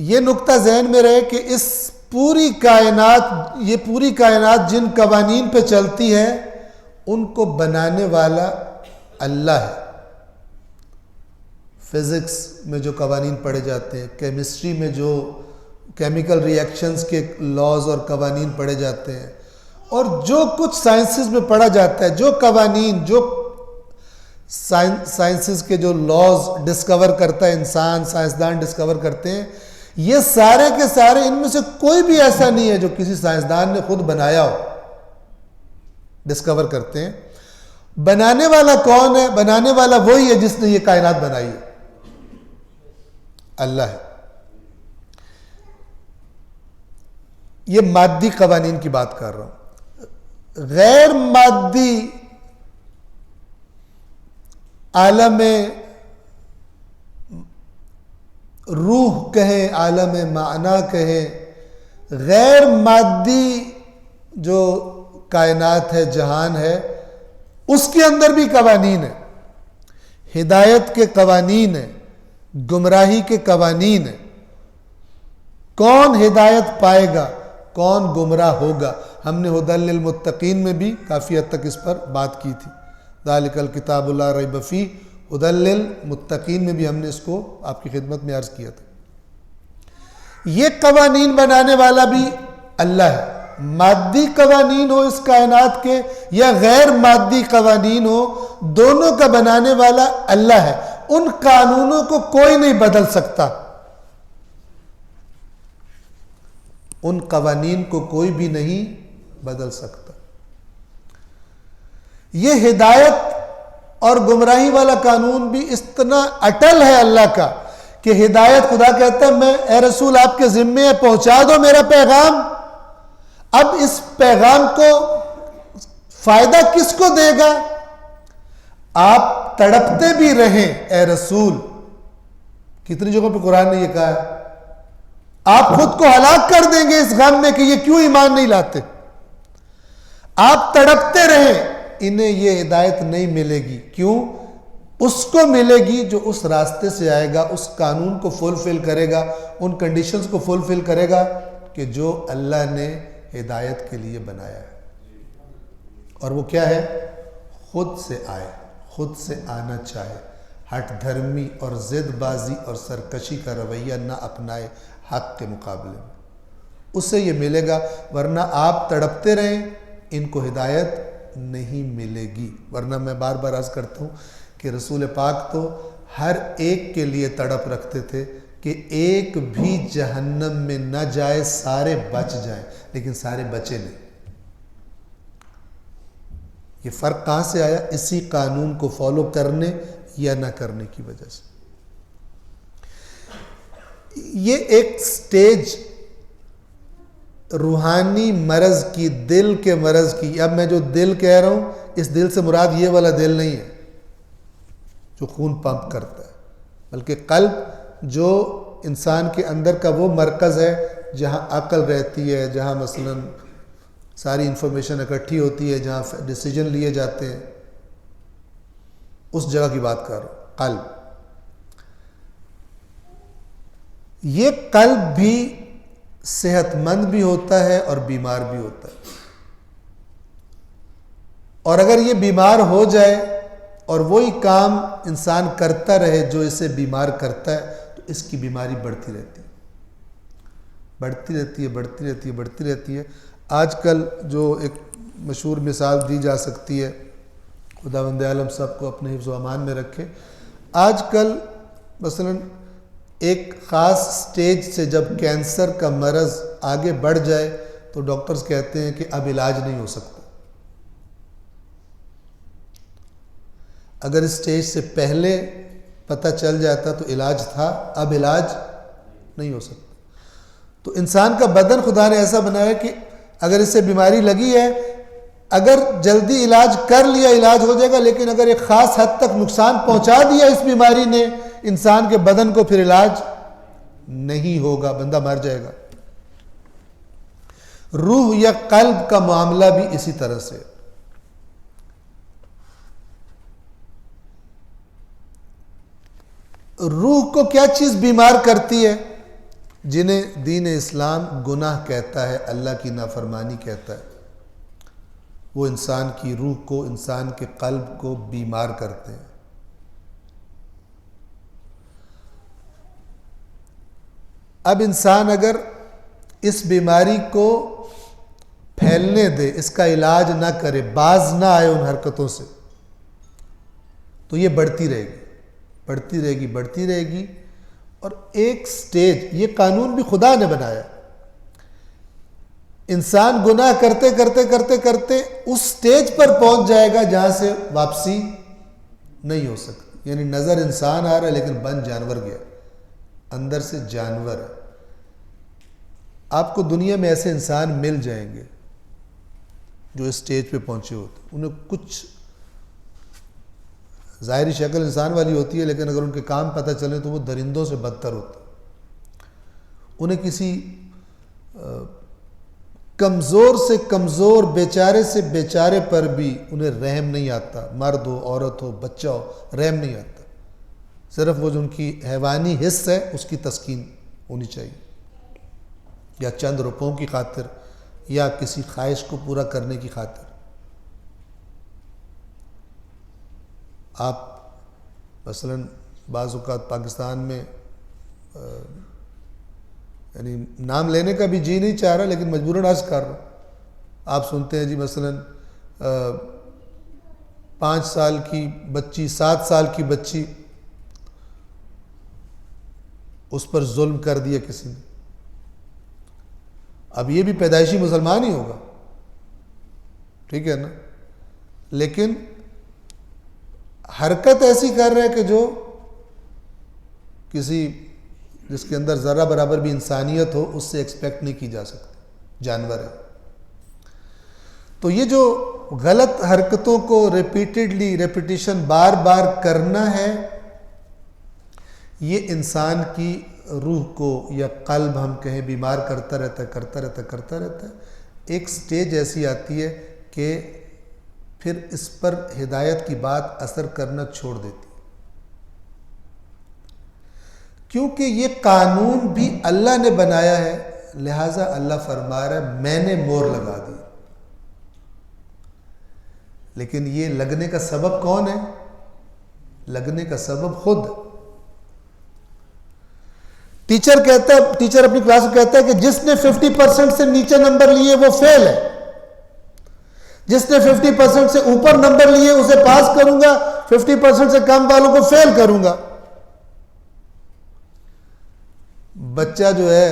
یہ نقطہ ذہن میں رہے کہ اس پوری کائنات، یہ پوری کائنات جن قوانین پہ چلتی ہے ان کو بنانے والا اللہ ہے۔ فزکس میں جو قوانین پڑھے جاتے ہیں، کیمسٹری میں جو کیمیکل ری ایکشنز کے لاز اور قوانین پڑھے جاتے ہیں، اور جو کچھ سائنسز میں پڑھا جاتا ہے، جو قوانین، جو سائنسز کے جو لاز ڈسکور کرتا ہے انسان، سائنسدان ڈسکور کرتے ہیں، یہ سارے کے سارے، ان میں سے کوئی بھی ایسا نہیں ہے جو کسی سائنسدان نے خود بنایا ہو، ڈسکور کرتے ہیں۔ بنانے والا کون ہے؟ بنانے والا وہی ہے جس نے یہ کائنات بنائی ہے، اللہ ہے۔ یہ مادی قوانین کی بات کر رہا ہوں۔ غیر مادی عالم روح کہیں، عالم معنی کہیں، غیر مادی جو کائنات ہے، جہان ہے، اس کے اندر بھی قوانین ہیں، ہدایت کے قوانین ہیں، گمراہی کے قوانین ہیں۔ کون ہدایت پائے گا، کون گمراہ ہوگا؟ ہم نے ھدی للمتقین میں بھی کافی حد تک اس پر بات کی تھی۔ ذالک الکتاب لا ریب فیہ، ھدی للمتقین میں بھی ہم نے اس کو آپ کی خدمت میں عرض کیا تھا۔ یہ قوانین بنانے والا بھی اللہ ہے۔ مادی قوانین ہو اس کائنات کے یا غیر مادی قوانین ہو، دونوں کا بنانے والا اللہ ہے۔ ان قانونوں کو کوئی نہیں بدل سکتا، ان قوانین کو کوئی بھی نہیں بدل سکتا۔ یہ ہدایت اور گمراہی والا قانون بھی اتنا اٹل ہے اللہ کا کہ ہدایت، خدا کہتا ہے میں اے رسول آپ کے ذمے ہے، پہنچا دو میرا پیغام۔ اب اس پیغام کو فائدہ کس کو دے گا؟ آپ تڑپتے بھی رہیں اے رسول، کتنی جگہوں پہ قرآن نے یہ کہا ہے، آپ خود کو ہلاک کر دیں گے اس غم میں کہ یہ کیوں ایمان نہیں لاتے۔ آپ تڑپتے رہیں، انہیں یہ ہدایت نہیں ملے گی، کیوں؟ اس کو ملے گی جو اس راستے سے آئے گا، اس قانون کو فلفل کرے گا، ان کنڈیشنز کو فلفل کرے گا کہ جو اللہ نے ہدایت کے لیے بنایا ہے۔ اور وہ کیا ہے؟ خود سے آئے، خود سے آنا چاہے، ہٹ دھرمی اور ضد بازی اور سرکشی کا رویہ نہ اپنائے حق کے مقابلے میں، اس سے یہ ملے گا، ورنہ آپ تڑپتے رہیں، ان کو ہدایت نہیں ملے گی۔ ورنہ میں بار بار عرض کرتا ہوں کہ رسول پاک تو ہر ایک کے لیے تڑپ رکھتے تھے کہ ایک بھی جہنم میں نہ جائے، سارے بچ جائیں، لیکن سارے بچے نہیں۔ یہ فرق کہاں سے آیا؟ اسی قانون کو فالو کرنے یا نہ کرنے کی وجہ سے۔ یہ ایک سٹیج روحانی مرض کی، دل کے مرض کی۔ اب میں جو دل کہہ رہا ہوں، اس دل سے مراد یہ والا دل نہیں ہے جو خون پمپ کرتا ہے، بلکہ قلب جو انسان کے اندر کا وہ مرکز ہے جہاں عقل رہتی ہے، جہاں مثلا ساری انفارمیشن اکٹھی ہوتی ہے، جہاں ڈیسیجن لیے جاتے ہیں، اس جگہ کی بات کر رہا ہوں، قلب۔ یہ قلب بھی صحت مند بھی ہوتا ہے اور بیمار بھی ہوتا ہے، اور اگر یہ بیمار ہو جائے اور وہی کام انسان کرتا رہے جو اسے بیمار کرتا ہے، تو اس کی بیماری بڑھتی رہتی ہے۔ آج کل جو ایک مشہور مثال دی جا سکتی ہے، خداوند عالم سب کو اپنے حفظ و امان میں رکھے، آج کل مثلا ایک خاص سٹیج سے جب کینسر کا مرض آگے بڑھ جائے تو ڈاکٹرز کہتے ہیں کہ اب علاج نہیں ہو سکتا۔ اگر اس سٹیج سے پہلے پتہ چل جاتا تو علاج تھا، اب علاج نہیں ہو سکتا۔ تو انسان کا بدن خدا نے ایسا بنایا کہ اگر اس سے بیماری لگی ہے، اگر جلدی علاج کر لیا علاج ہو جائے گا، لیکن اگر ایک خاص حد تک نقصان پہنچا دیا اس بیماری نے انسان کے بدن کو، پھر علاج نہیں ہوگا، بندہ مر جائے گا۔ روح یا قلب کا معاملہ بھی اسی طرح سے۔ روح کو کیا چیز بیمار کرتی ہے؟ جنہیں دین اسلام گناہ کہتا ہے، اللہ کی نافرمانی کہتا ہے، وہ انسان کی روح کو، انسان کے قلب کو بیمار کرتے ہیں۔ اب انسان اگر اس بیماری کو پھیلنے دے، اس کا علاج نہ کرے، باز نہ آئے ان حرکتوں سے، تو یہ بڑھتی رہے گی اور ایک سٹیج، یہ قانون بھی خدا نے بنایا، انسان گناہ کرتے اس سٹیج پر پہنچ جائے گا جہاں سے واپسی نہیں ہو سکتی۔ یعنی نظر انسان آ رہا ہے لیکن بن جانور گیا، اندر سے جانور ہے۔ آپ کو دنیا میں ایسے انسان مل جائیں گے جو اس سٹیج پہ پہنچے ہوتے ہیں، انہیں کچھ ظاہری شکل انسان والی ہوتی ہے، لیکن اگر ان کے کام پتہ چلیں تو وہ درندوں سے بدتر ہوتے ہیں۔ انہیں کسی کمزور سے کمزور، بیچارے سے بیچارے پر بھی انہیں رحم نہیں آتا، مرد ہو، عورت ہو، بچہ ہو، رحم نہیں آتا۔ صرف وہ جو ان کی حیوانی حص ہے اس کی تسکین ہونی چاہیے، یا چند روپوں کی خاطر، یا کسی خواہش کو پورا کرنے کی خاطر۔ آپ مثلا بعض اوقات پاکستان میں یعنی نام لینے کا بھی جی نہیں چاہ رہا لیکن مجبوراً عرض کر رہا ہوں، آپ سنتے ہیں جی مثلا 5 سال کی بچی، 7 سال کی بچی، اس پر ظلم کر دیا کسی نے۔ اب یہ بھی پیدائشی مسلمان ہی ہوگا، ٹھیک ہے نا، لیکن حرکت ایسی کر رہا ہے کہ جو کسی جس کے اندر ذرہ برابر بھی انسانیت ہو اس سے ایکسپیکٹ نہیں کی جا سکتی، جانور ہے۔ تو یہ جو غلط حرکتوں کو ریپیٹیشن بار بار کرنا ہے، یہ انسان کی روح کو یا قلب ہم کہیں بیمار کرتا رہتا ہے۔ ایک سٹیج ایسی آتی ہے کہ پھر اس پر ہدایت کی بات اثر کرنا چھوڑ دیتی، کیونکہ یہ قانون بھی اللہ نے بنایا ہے، لہٰذا اللہ فرما رہا ہے میں نے مور لگا دی۔ لیکن یہ لگنے کا سبب کون ہے؟ لگنے کا سبب خود۔ ٹیچر اپنی کلاس میں کہتا ہے کہ جس نے 50% سے نیچے نمبر لیے وہ فیل ہے، جس نے 50% سے اوپر نمبر لیے اسے پاس کروں گا، 50% سے کم والوں کو فیل کروں گا۔ بچہ جو ہے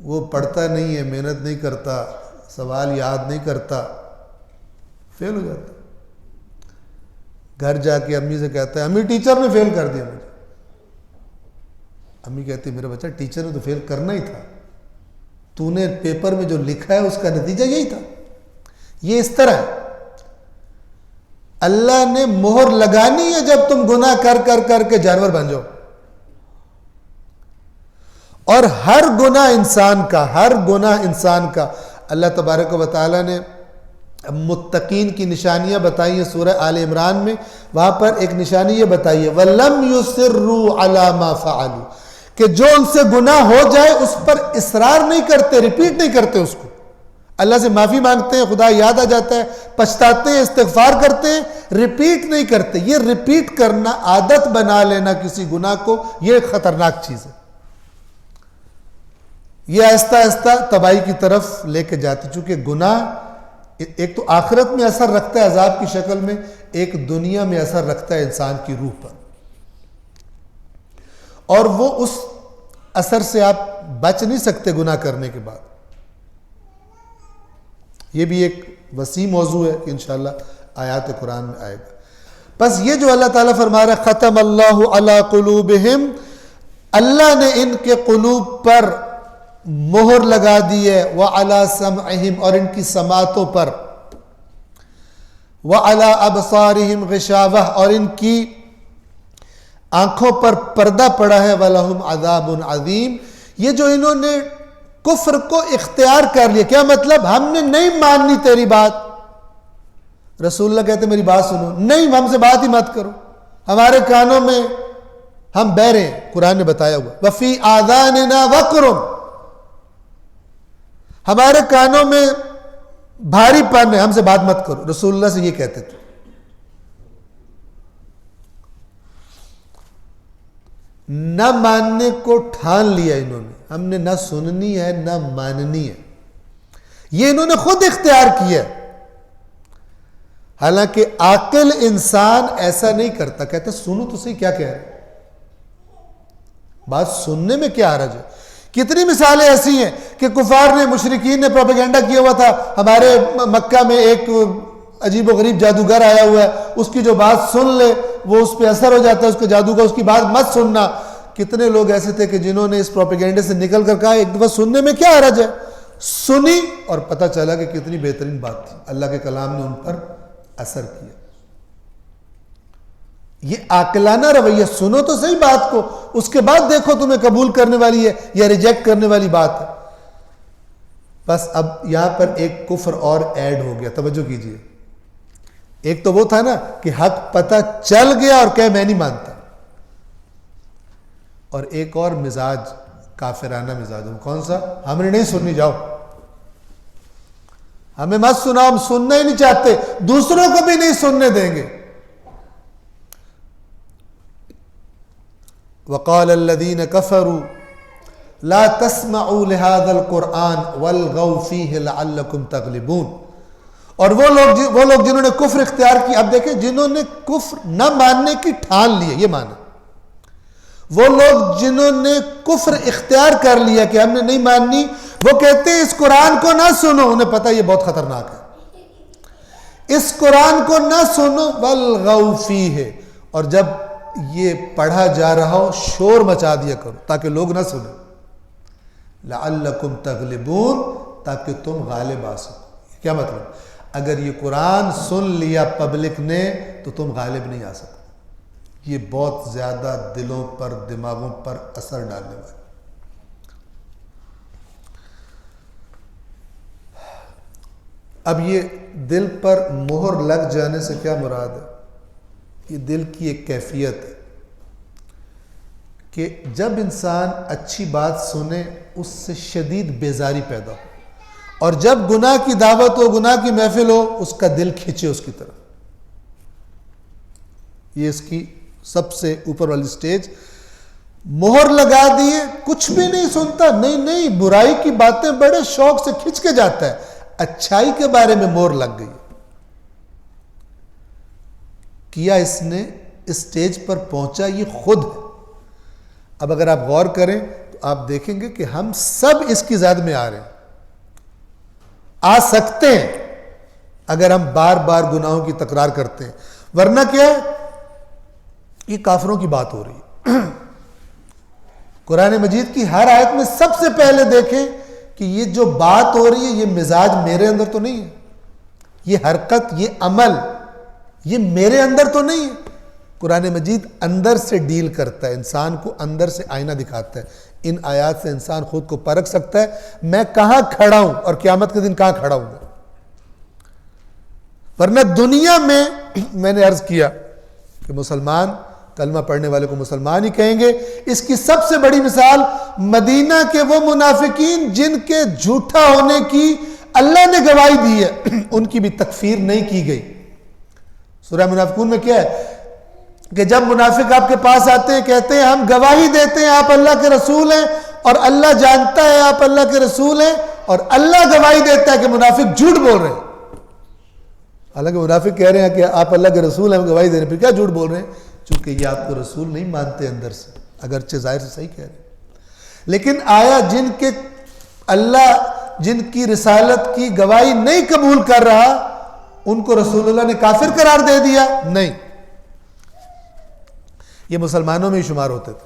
وہ پڑھتا نہیں ہے، محنت نہیں کرتا، سوال یاد نہیں کرتا، فیل ہو جاتا۔ گھر جا کے امی سے کہتا ہے امی ٹیچر نے فیل کر دیا مجھے۔ امی کہتی میرا بچہ ٹیچر نے تو فیل کرنا ہی تھا، تو نے پیپر میں جو لکھا ہے اس کا نتیجہ یہی تھا۔ یہ اس طرح ہے، اللہ نے مہر لگانی ہے جب تم گناہ کر کے جانور بن جاؤ۔ اور ہر گناہ انسان کا اللہ تبارک و تعالیٰ نے متقین کی نشانیاں بتائی ہیں سورہ آل عمران میں۔ وہاں پر ایک نشانی یہ بتائی ہے وَلَمْ يُصِرُّوا عَلَى مَا فَعَلُوا، کہ جو ان سے گناہ ہو جائے اس پر اصرار نہیں کرتے، ریپیٹ نہیں کرتے اس کو۔ اللہ سے معافی مانگتے ہیں، خدا یاد آ جاتا ہے، پچھتاتے ہیں، استغفار کرتے ہیں، ریپیٹ نہیں کرتے. یہ ریپیٹ کرنا، عادت بنا لینا کسی گناہ کو، یہ ایک خطرناک چیز ہے. یہ آہستہ آہستہ تباہی کی طرف لے کے جاتی. چونکہ گناہ ایک تو آخرت میں اثر رکھتا ہے عذاب کی شکل میں، ایک دنیا میں اثر رکھتا ہے انسان کی روح پر، اور وہ اس اثر سے آپ بچ نہیں سکتے گناہ کرنے کے بعد. یہ بھی ایک وسیع موضوع ہے کہ انشاءاللہ آیات قرآن میں آئے گا. بس یہ جو اللہ تعالیٰ فرما رہا ہے ختم اللہ علی قلوبہم، اللہ نے ان کے قلوب پر مہر لگا دی ہے، وعلی سمعہم، اور ان کی سماعتوں پر، وعلی ابصارہم غشاوہ، اور ان کی آنکھوں پر پردہ پڑا ہے، وَلَهُمْ عَذَابٌ عَظِيمٌ. یہ جو انہوں نے کفر کو اختیار کر لیا، کیا مطلب؟ ہم نے نہیں ماننی تیری بات. رسول اللہ کہتے میری بات سنو، نہیں ہم سے بات ہی مت کرو، ہمارے کانوں میں ہم بہرے ہیں. قرآن نے بتایا ہوا وَفِي آذَانِنَا وَقْرٌ، ہمارے کانوں میں بھاری پن ہے، ہم سے بات مت کرو. رسول اللہ سے یہ کہتے تھے. نہ ماننے کو ٹھان لیا انہوں نے، ہم نے نہ سننی ہے نہ ماننی ہے. یہ انہوں نے خود اختیار کیا. حالانکہ عاقل انسان ایسا نہیں کرتا، کہتا سنو تو صحیح کیا کہہ رہے، بات سننے میں کیا حرج ہے. کتنی مثالیں ایسی ہیں کہ کفار نے، مشرکین نے پروپیگنڈا کیا ہوا تھا، ہمارے مکہ میں ایک عجیب و غریب جادوگر آیا ہوا ہے، اس کی جو بات سن لے وہ اس پہ اثر ہو جاتا ہے اس کے جادو کا، اس کی بات مت سننا. کتنے لوگ ایسے تھے کہ جنہوں نے اس پروپیگنڈے سے نکل کر کہا ایک دفعہ سننے میں کیا حرج ہے، سنی اور پتہ چلا کہ کتنی بہترین بات تھی، اللہ کے کلام نے ان پر اثر کیا. یہ عاقلانہ رویہ، سنو تو صحیح بات کو، اس کے بعد دیکھو تمہیں قبول کرنے والی ہے یا ریجیکٹ کرنے والی بات ہے. بس اب یہاں پر ایک کفر اور ایڈ ہو گیا، توجہ کیجئے. ایک تو وہ تھا نا کہ حق پتہ چل گیا اور کہ میں نہیں مانتا، اور ایک اور مزاج، کافرانہ مزاج. کون سا؟ ہم نے نہیں سننی، جاؤ ہمیں مت سناؤ، ہم سننا ہی نہیں چاہتے، دوسروں کو بھی نہیں سننے دیں گے. وقال الذين كفروا لا تسمعوا لهذا القرآن والغوا فيه لعلكم تغلبون. اور وہ لوگ جنہوں نے کفر اختیار کی، اب دیکھیں جنہوں نے کفر نہ ماننے کی ٹھان لی ہے، یہ مانا، وہ لوگ جنہوں نے کفر اختیار کر لیا کہ ہم نے نہیں ماننی، وہ کہتے ہیں اس قرآن کو نہ سنو، انہیں پتہ یہ بہت خطرناک ہے، اس قرآن کو نہ سنو، والغوا فیہ، اور جب یہ پڑھا جا رہا ہو شور مچا دیا کرو تاکہ لوگ نہ سنیں. لعلکم تغلبون، تاکہ تم غالب آ سکو. کیا مطلب؟ اگر یہ قرآن سن لیا پبلک نے تو تم غالب نہیں آ سکتے. یہ بہت زیادہ دلوں پر، دماغوں پر اثر ڈالنے والا. اب یہ دل پر مہر لگ جانے سے کیا مراد ہے؟ یہ دل کی ایک کیفیت ہے کہ جب انسان اچھی بات سنے اس سے شدید بیزاری پیدا ہو، اور جب گناہ کی دعوت ہو، گناہ کی محفل ہو، اس کا دل کھینچے اس کی طرف. یہ اس کی سب سے اوپر والی سٹیج. مہر لگا دیے، کچھ بھی نہیں سنتا، نہیں برائی کی باتیں بڑے شوق سے کھینچ کے جاتا ہے، اچھائی کے بارے میں مہر لگ گئی. کیا اس نے اس سٹیج پر پہنچا یہ خود ہے. اب اگر آپ غور کریں تو آپ دیکھیں گے کہ ہم سب اس کی زد میں آ رہے ہیں، آ سکتے ہیں اگر ہم بار بار گناہوں کی تکرار کرتے ہیں. ورنہ کیا ہے؟ یہ کافروں کی بات ہو رہی ہے. قرآن مجید کی ہر آیت میں سب سے پہلے دیکھیں کہ یہ جو بات ہو رہی ہے یہ مزاج میرے اندر تو نہیں ہے، یہ حرکت، یہ عمل، یہ میرے اندر تو نہیں ہے. قرآن مجید اندر سے ڈیل کرتا ہے، انسان کو اندر سے آئینہ دکھاتا ہے. ان آیات سے انسان خود کو پرکھ سکتا ہے میں کہاں کھڑا ہوں اور قیامت کے دن کہاں کھڑا ہوں گا. ورنہ دنیا میں نے عرض کیا کہ مسلمان کلمہ پڑھنے والے کو مسلمان ہی کہیں گے. اس کی سب سے بڑی مثال مدینہ کے وہ منافقین جن کے جھوٹا ہونے کی اللہ نے گواہی دی ہے ان کی بھی تکفیر نہیں کی گئی. سورہ منافقون میں کیا ہے کہ جب منافق آپ کے پاس آتے ہیں کہتے ہیں ہم گواہی دیتے ہیں آپ اللہ کے رسول ہیں اور اللہ جانتا ہے آپ اللہ کے رسول ہیں, اور اللہ گواہی دیتا ہے کہ منافق جھوٹ بول رہے ہیں. حالانکہ منافق کہہ رہے ہیں کہ آپ اللہ کے رسول ہیں, ہم گواہی دے رہے ہیں, پھر کیا جھوٹ بول رہے ہیں؟ چونکہ یہ آپ کو رسول نہیں مانتے اندر سے, اگرچہ ظاہر سے صحیح کہہ رہے ہیں. لیکن آیا جن کے اللہ جن کی رسالت کی گواہی نہیں قبول کر رہا ان کو رسول اللہ نے کافر قرار دے دیا؟ نہیں, یہ مسلمانوں میں ہی شمار ہوتے تھے.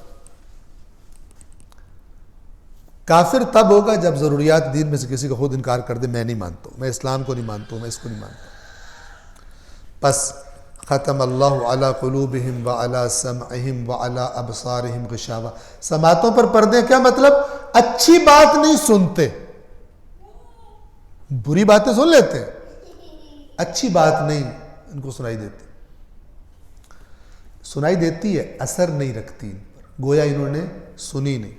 کافر تب ہوگا جب ضروریات دین میں سے کسی کو خود انکار کر دے, میں نہیں مانتا ہوں, میں اسلام کو نہیں مانتا ہوں, میں اس کو نہیں مانتا. پس ختم اللہ علی قلوبہم وعلی سمعہم وعلی ابصارہم غشاوہ. سماعتوں پر پردے, کیا مطلب؟ اچھی بات نہیں سنتے, بری باتیں سن لیتے ہیں, اچھی بات نہیں ان کو سنائی دیتی. سنائی دیتی ہے, اثر نہیں رکھتی ان پر, گویا انہوں نے سنی نہیں.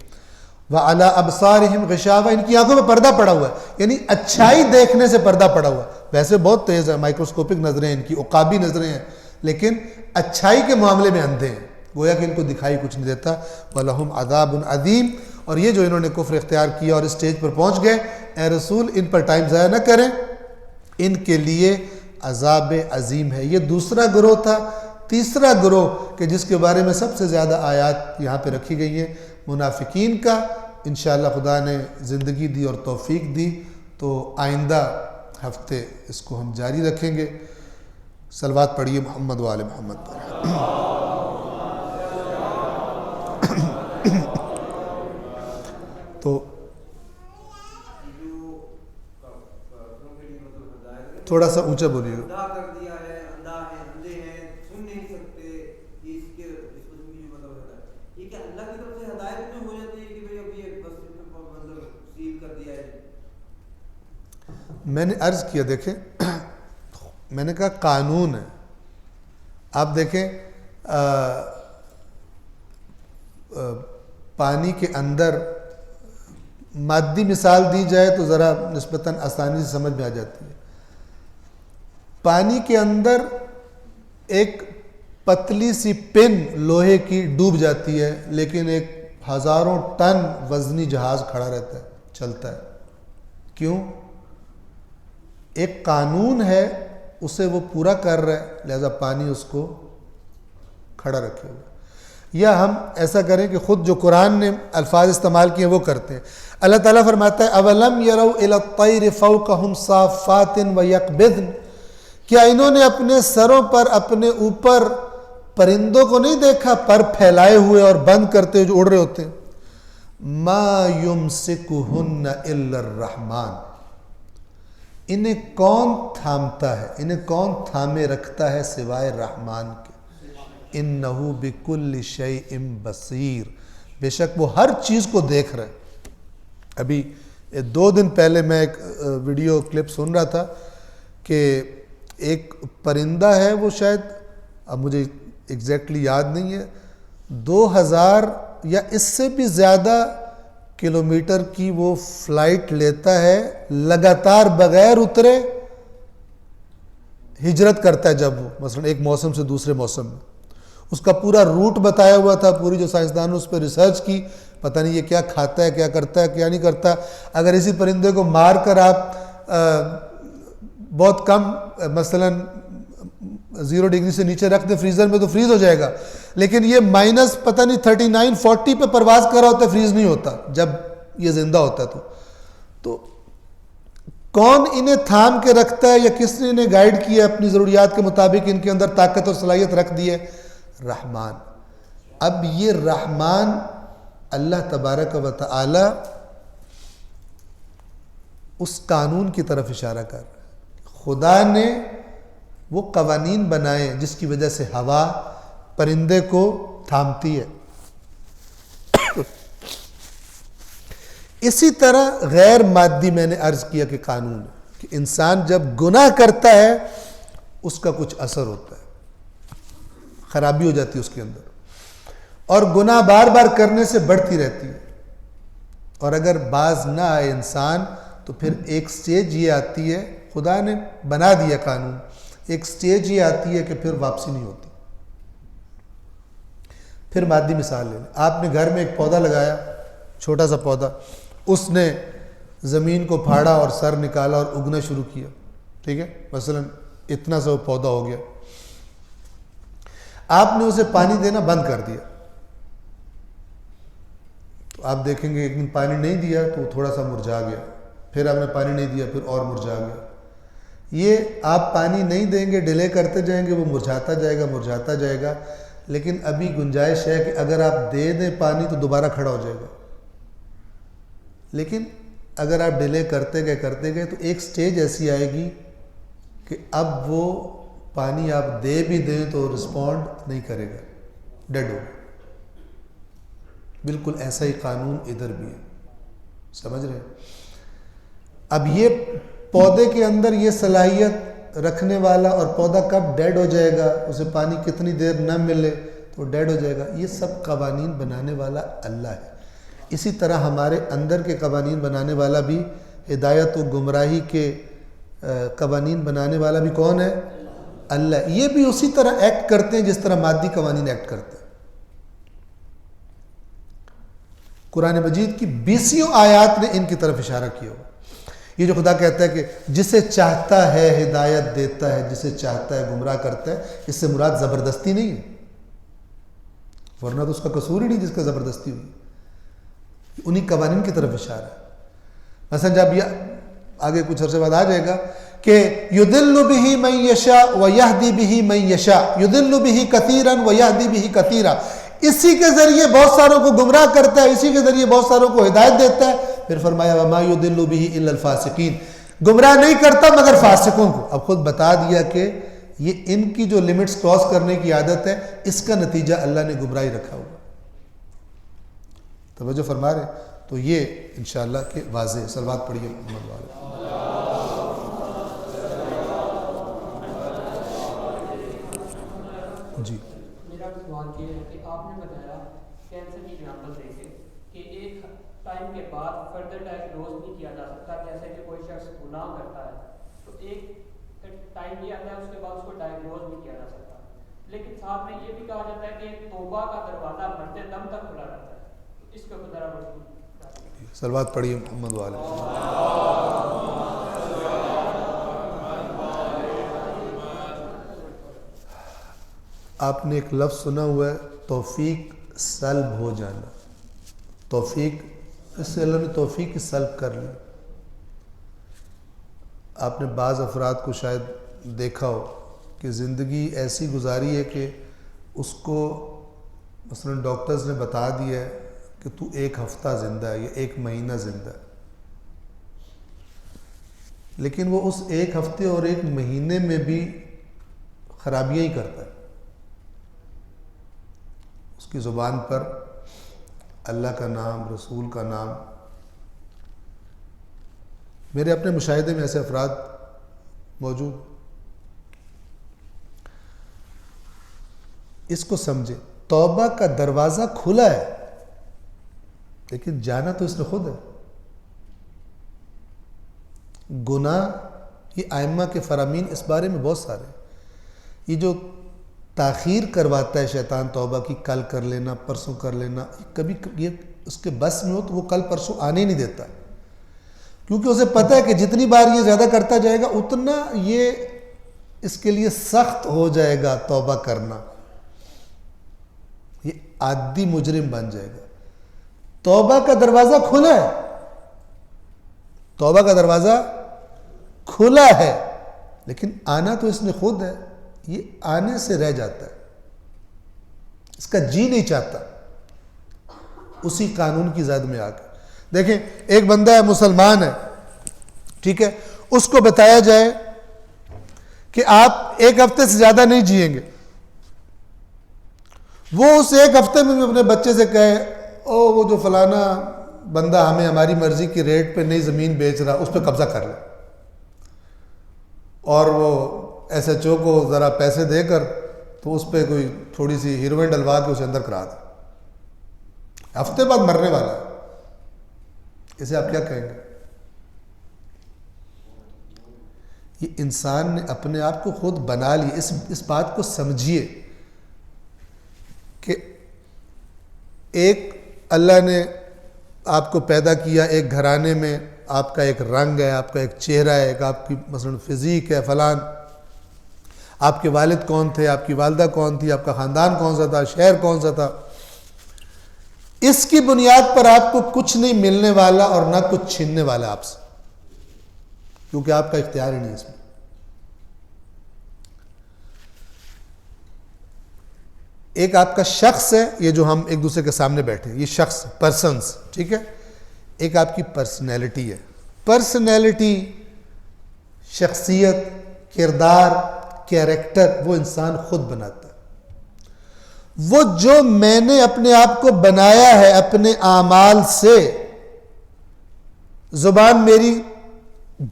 وَعَلَىٰ أَبْصَارِهِمْ غِشَاوَةٌ, ان کی آنکھوں میں پردہ پڑا ہوا ہے, یعنی اچھائی دیکھنے سے پردہ پڑا ہوا ہے. ویسے بہت تیز ہے, مائکروسکوپک نظریں ان کی, عقابی نظریں ہیں, لیکن اچھائی کے معاملے میں اندھے ہیں, گویا کہ ان کو دکھائی کچھ نہیں دیتا. وَلَهُمْ عَذَابٌ عَظِيمٌ, اور یہ جو انہوں نے کفر اختیار کیا اور اس سٹیج پر پہنچ گئے, اے رسول ان پر ٹائم ضائع نہ کریں, ان کے لیے عذاب عظیم ہے. یہ دوسرا گروہ تھا. تیسرا گروہ کہ جس کے بارے میں سب سے زیادہ آیات یہاں پہ رکھی گئی ہیں, منافقین کا. انشاءاللہ خدا نے زندگی دی اور توفیق دی تو آئندہ ہفتے اس کو ہم جاری رکھیں گے. صلوات پڑھیے محمد و آل محمد پر. تو تھوڑا سا اونچا بولیے. میں نے عرض کیا, دیکھیں میں نے کہا قانون ہے. آپ دیکھیں پانی کے اندر مادی مثال دی جائے تو ذرا نسبتاً آسانی سے سمجھ میں آ جاتی ہے. پانی کے اندر ایک پتلی سی پن لوہے کی ڈوب جاتی ہے, لیکن ایک ہزاروں ٹن وزنی جہاز کھڑا رہتا ہے, چلتا ہے. کیوں؟ ایک قانون ہے, اسے وہ پورا کر رہا ہے, لہذا پانی اس کو کھڑا رکھے ہوئے. یا ہم ایسا کریں کہ خود جو قرآن نے الفاظ استعمال کیے وہ کرتے ہیں. اللہ تعالیٰ فرماتا ہے اولم یروا الی الطیر فوقہم صافات ویقبضن, کیا انہوں نے اپنے سروں پر اپنے اوپر پرندوں کو نہیں دیکھا پر پھیلائے ہوئے اور بند کرتے ہوئے جو اڑ رہے ہوتے ہیں؟ ما یمسکہن الا الرحمن, انہیں کون تھامتا ہے, انہیں کون تھامے رکھتا ہے سوائے رحمان کے. انہو بکل شیء بصیر, بے شک وہ ہر چیز کو دیکھ رہے. ابھی 2 دن پہلے میں ایک ویڈیو کلپ سن رہا تھا کہ ایک پرندہ ہے, وہ شاید اب مجھے ایگزیکٹلی یاد نہیں ہے, 2000 یا اس سے بھی زیادہ کلومیٹر کی وہ فلائٹ لیتا ہے لگاتار بغیر اترے, ہجرت کرتا ہے جب وہ مثلا ایک موسم سے دوسرے موسم میں. اس کا پورا روٹ بتایا ہوا تھا, پوری جو سائنسدانوں نے اس پہ ریسرچ کی, پتہ نہیں یہ کیا کھاتا ہے, کیا کرتا ہے, کیا نہیں کرتا. اگر اسی پرندے کو مار کر آپ بہت کم مثلا 0 ڈگری سے نیچے رکھ دیں فریزر میں تو فریز ہو جائے گا, لیکن یہ مائنس پتہ نہیں 39-40 پہ پرواز کر رہا ہوتا ہے, فریز نہیں ہوتا جب یہ زندہ ہوتا ہے. تو کون انہیں تھام کے رکھتا ہے یا کس نے انہیں گائیڈ کیا اپنی ضروریات کے مطابق ان کے اندر طاقت اور صلاحیت رکھ دی ہے؟ رحمان. اب یہ رحمان اللہ تبارک و تعالی اس قانون کی طرف اشارہ کر رہا ہے. خدا نے وہ قوانین بنائے جس کی وجہ سے ہوا پرندے کو تھامتی ہے. اسی طرح غیر مادی میں نے عرض کیا کہ قانون ہے کہ انسان جب گناہ کرتا ہے اس کا کچھ اثر ہوتا ہے, خرابی ہو جاتی ہے اس کے اندر, اور گناہ بار بار کرنے سے بڑھتی رہتی ہے. اور اگر باز نہ آئے انسان تو پھر ایک سٹیج یہ آتی ہے، خدا نے بنا دیا قانون، ایک سٹیج یہ آتی ہے کہ پھر واپسی نہیں ہوتی۔ پھر مادی مثال لے لیں، آپ نے گھر میں ایک پودا لگایا، چھوٹا سا پودا، اس نے زمین کو پھاڑا اور سر نکالا اور اگنا شروع کیا، ٹھیک ہے، مثلا اتنا سا وہ پودا ہو گیا، آپ نے اسے پانی دینا بند کر دیا، تو آپ دیکھیں گے ایک دن پانی نہیں دیا تو وہ تھوڑا سا مرجھا گیا، پھر آپ نے پانی نہیں دیا پھر اور مرجھا گیا۔ یہ آپ پانی نہیں دیں گے، ڈیلے کرتے جائیں گے، وہ مرجھاتا جائے گا، لیکن ابھی گنجائش ہے کہ اگر آپ دے دیں پانی تو دوبارہ کھڑا ہو جائے گا۔ لیکن اگر آپ ڈیلے کرتے گئے تو ایک سٹیج ایسی آئے گی کہ اب وہ پانی آپ دے بھی دیں تو رسپونڈ نہیں کرے گا، ڈیڈ ہوگا۔ بالکل ایسا ہی قانون ادھر بھی ہے، سمجھ رہے ہیں؟ اب یہ پودے کے اندر یہ صلاحیت رکھنے والا، اور پودا کب ڈیڈ ہو جائے گا، اسے پانی کتنی دیر نہ ملے تو ڈیڈ ہو جائے گا، یہ سب قوانین بنانے والا اللہ ہے۔ اسی طرح ہمارے اندر کے قوانین بنانے والا بھی، ہدایت و گمراہی کے قوانین بنانے والا بھی کون ہے؟ اللہ۔ یہ بھی اسی طرح ایکٹ کرتے ہیں جس طرح مادی قوانین ایکٹ کرتے ہیں۔ قرآن مجید کی 20 آیات نے ان کی طرف اشارہ کیا ہوا۔ یہ جو خدا کہتا ہے کہ جسے چاہتا ہے ہدایت دیتا ہے، جسے چاہتا ہے گمراہ کرتا ہے، اس سے مراد زبردستی نہیں ہے، ورنہ تو اس کا قصور ہی نہیں جس کا زبردستی ہوئی، انہی قوانین کی طرف اشارہ ہے۔ مثلا جب یہ آگے کچھ عرصے بعد آ جائے گا کہ یضل بہ من یشاء ویہدی بہ من یشاء، یضل بہ کثیرا ویہدی بہ کثیرا، اسی کے ذریعے بہت ساروں کو گمراہ کرتا ہے، اسی کے ذریعے بہت ساروں کو ہدایت دیتا ہے۔ پھر فرمایا وما یضل بہ الا الفاسقین، گمراہ نہیں کرتا مگر فاسقوں کو۔ اب خود بتا دیا کہ یہ ان کی جو لمٹس کراس کرنے کی عادت ہے، اس کا نتیجہ اللہ نے گمراہی رکھا ہوا۔ توجہ فرما رہے؟ تو یہ انشاءاللہ کہ واضح، صلوات پڑھیے محمد والے۔ جی میرا سوال یہ ہے کہ آپ نے بتایا کینسر کی ایگزامپل دے کے کہ ایک ٹائم کے بعد فردر ڈائگنوز نہیں کیا جا سکتا، جیسے کہ کوئی شخص گناہ کرتا ہے تو ایک ٹائم یہ آتا ہے اس کے بعد اس کو ڈائگنوز نہیں کیا جا سکتا، لیکن ساتھ میں یہ بھی کہا جاتا ہے کہ توبہ کا دروازہ مرتے دم تک کھلا رہتا ہے، تو اس کے اوپر ذرا روشنی۔ صلوات پڑھیے محمد والے۔ آپ نے ایک لفظ سنا ہوا ہے توفیق سلب ہو جانا، توفیق، اس سے اللہ نے توفیق سلب کر لی۔ آپ نے بعض افراد کو شاید دیکھا ہو کہ زندگی ایسی گزاری ہے کہ اس کو مثلا ڈاکٹرز نے بتا دیا ہے کہ تو 1 ہفتہ زندہ ہے یا 1 مہینہ زندہ ہے، لیکن وہ اس 1 ہفتے اور 1 مہینے میں بھی خرابیاں ہی کرتا ہے۔ اس کی زبان پر اللہ کا نام، رسول کا نام۔ میرے اپنے مشاہدے میں ایسے افراد موجود۔ اس کو سمجھے، توبہ کا دروازہ کھلا ہے لیکن جانا تو اس نے خود ہے۔ گناہ، یہ ائمہ کے فرامین اس بارے میں بہت سارے ہیں۔ یہ جو تاخیر کرواتا ہے شیطان توبہ کی، کل کر لینا، پرسوں کر لینا، کبھی یہ اس کے بس میں ہو تو وہ کل پرسوں آنے ہی نہیں دیتا، کیونکہ اسے پتہ ہے کہ جتنی بار یہ زیادہ کرتا جائے گا اتنا یہ اس کے لیے سخت ہو جائے گا توبہ کرنا، یہ عادی مجرم بن جائے گا۔ توبہ کا دروازہ کھلا ہے، توبہ کا دروازہ کھلا ہے، لیکن آنا تو اس نے خود ہے، یہ آنے سے رہ جاتا ہے، اس کا جی نہیں چاہتا اسی قانون کی زد میں آ کے۔ دیکھیں ایک بندہ ہے، مسلمان ہے، ٹھیک ہے، اس کو بتایا جائے کہ آپ 1 ہفتے سے زیادہ نہیں جئیں گے، وہ اس 1 ہفتے میں بھی اپنے بچے سے کہے وہ جو فلانا بندہ ہمیں ہماری مرضی کی ریٹ پہ نئی زمین بیچ رہا اس پہ قبضہ کر لے، اور وہ ایس ایچ او کو ذرا پیسے دے کر تو اس پہ کوئی تھوڑی سی ہیروئن ڈلوا کے اسے اندر کرا دے، ہفتے بعد مرنے والا ہے، اسے آپ کیا کہیں گے؟ یہ انسان نے اپنے آپ کو خود بنا لی. اس بات کو سمجھیے کہ ایک اللہ نے آپ کو پیدا کیا ایک گھرانے میں، آپ کا ایک رنگ ہے، آپ کا ایک چہرہ ہے، ایک آپ کی مثلا فزیک ہے فلان، آپ کے والد کون تھے، آپ کی والدہ کون تھی، آپ کا خاندان کون سا تھا، شہر کون سا تھا. اس کی بنیاد پر آپ کو کچھ نہیں ملنے والا اور نہ کچھ چھیننے والا آپ سے، کیونکہ آپ کا اختیار ہی نہیں اس میں. ایک آپ کا شخص ہے، یہ جو ہم ایک دوسرے کے سامنے بیٹھے ہیں، یہ شخص پرسنز، ٹھیک ہے. ایک آپ کی پرسنالٹی ہے. پرسنالٹی، شخصیت، کردار، کیریکٹر وہ انسان خود بناتا ہے. وہ جو میں نے اپنے آپ کو بنایا ہے اپنے اعمال سے، زبان میری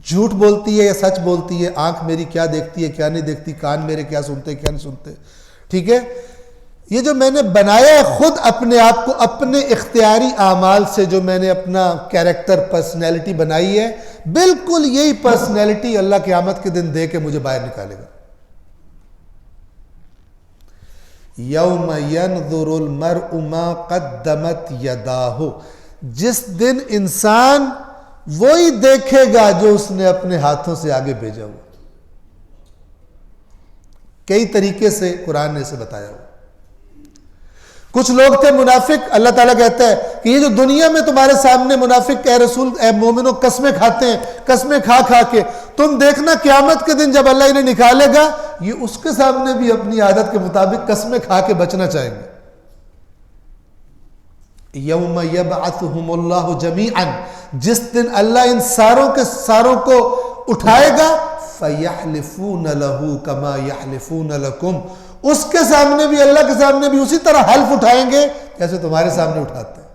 جھوٹ بولتی ہے یا سچ بولتی ہے، آنکھ میری کیا دیکھتی ہے کیا نہیں دیکھتی، کان میرے کیا سنتے ہیں کیا نہیں سنتے، ٹھیک ہے. یہ جو میں نے بنایا ہے خود اپنے آپ کو، اپنے اختیاری اعمال سے جو میں نے اپنا کیریکٹر پرسنالٹی بنائی ہے، بالکل یہی پرسنالٹی اللہ قیامت کے دن دے کے مجھے باہر نکالے گا. یوم ینظر المرء ما قدمت یداہ، جس دن انسان وہی دیکھے گا جو اس نے اپنے ہاتھوں سے آگے بھیجا ہوا. کئی طریقے سے قرآن نے اسے بتایا ہوا. کچھ لوگ تھے منافق، اللہ تعالیٰ کہتا ہے کہ یہ جو دنیا میں تمہارے سامنے منافق اے رسول اے مومنوں قسمیں کھاتے ہیں، قسمیں کھا کھا کے، تم دیکھنا قیامت کے دن جب اللہ انہیں نکالے گا یہ اس کے سامنے بھی اپنی عادت کے مطابق قسمیں کھا کے بچنا چاہیں گے. یوم یبعثہم اللہ جمیعا، جس دن اللہ ان ساروں کے ساروں کو اٹھائے گا، فیحلفون لہ کما یحلفون لکم، اس کے سامنے بھی اللہ کے سامنے بھی اسی طرح حلف اٹھائیں گے جیسے تمہارے سامنے اٹھاتے ہیں.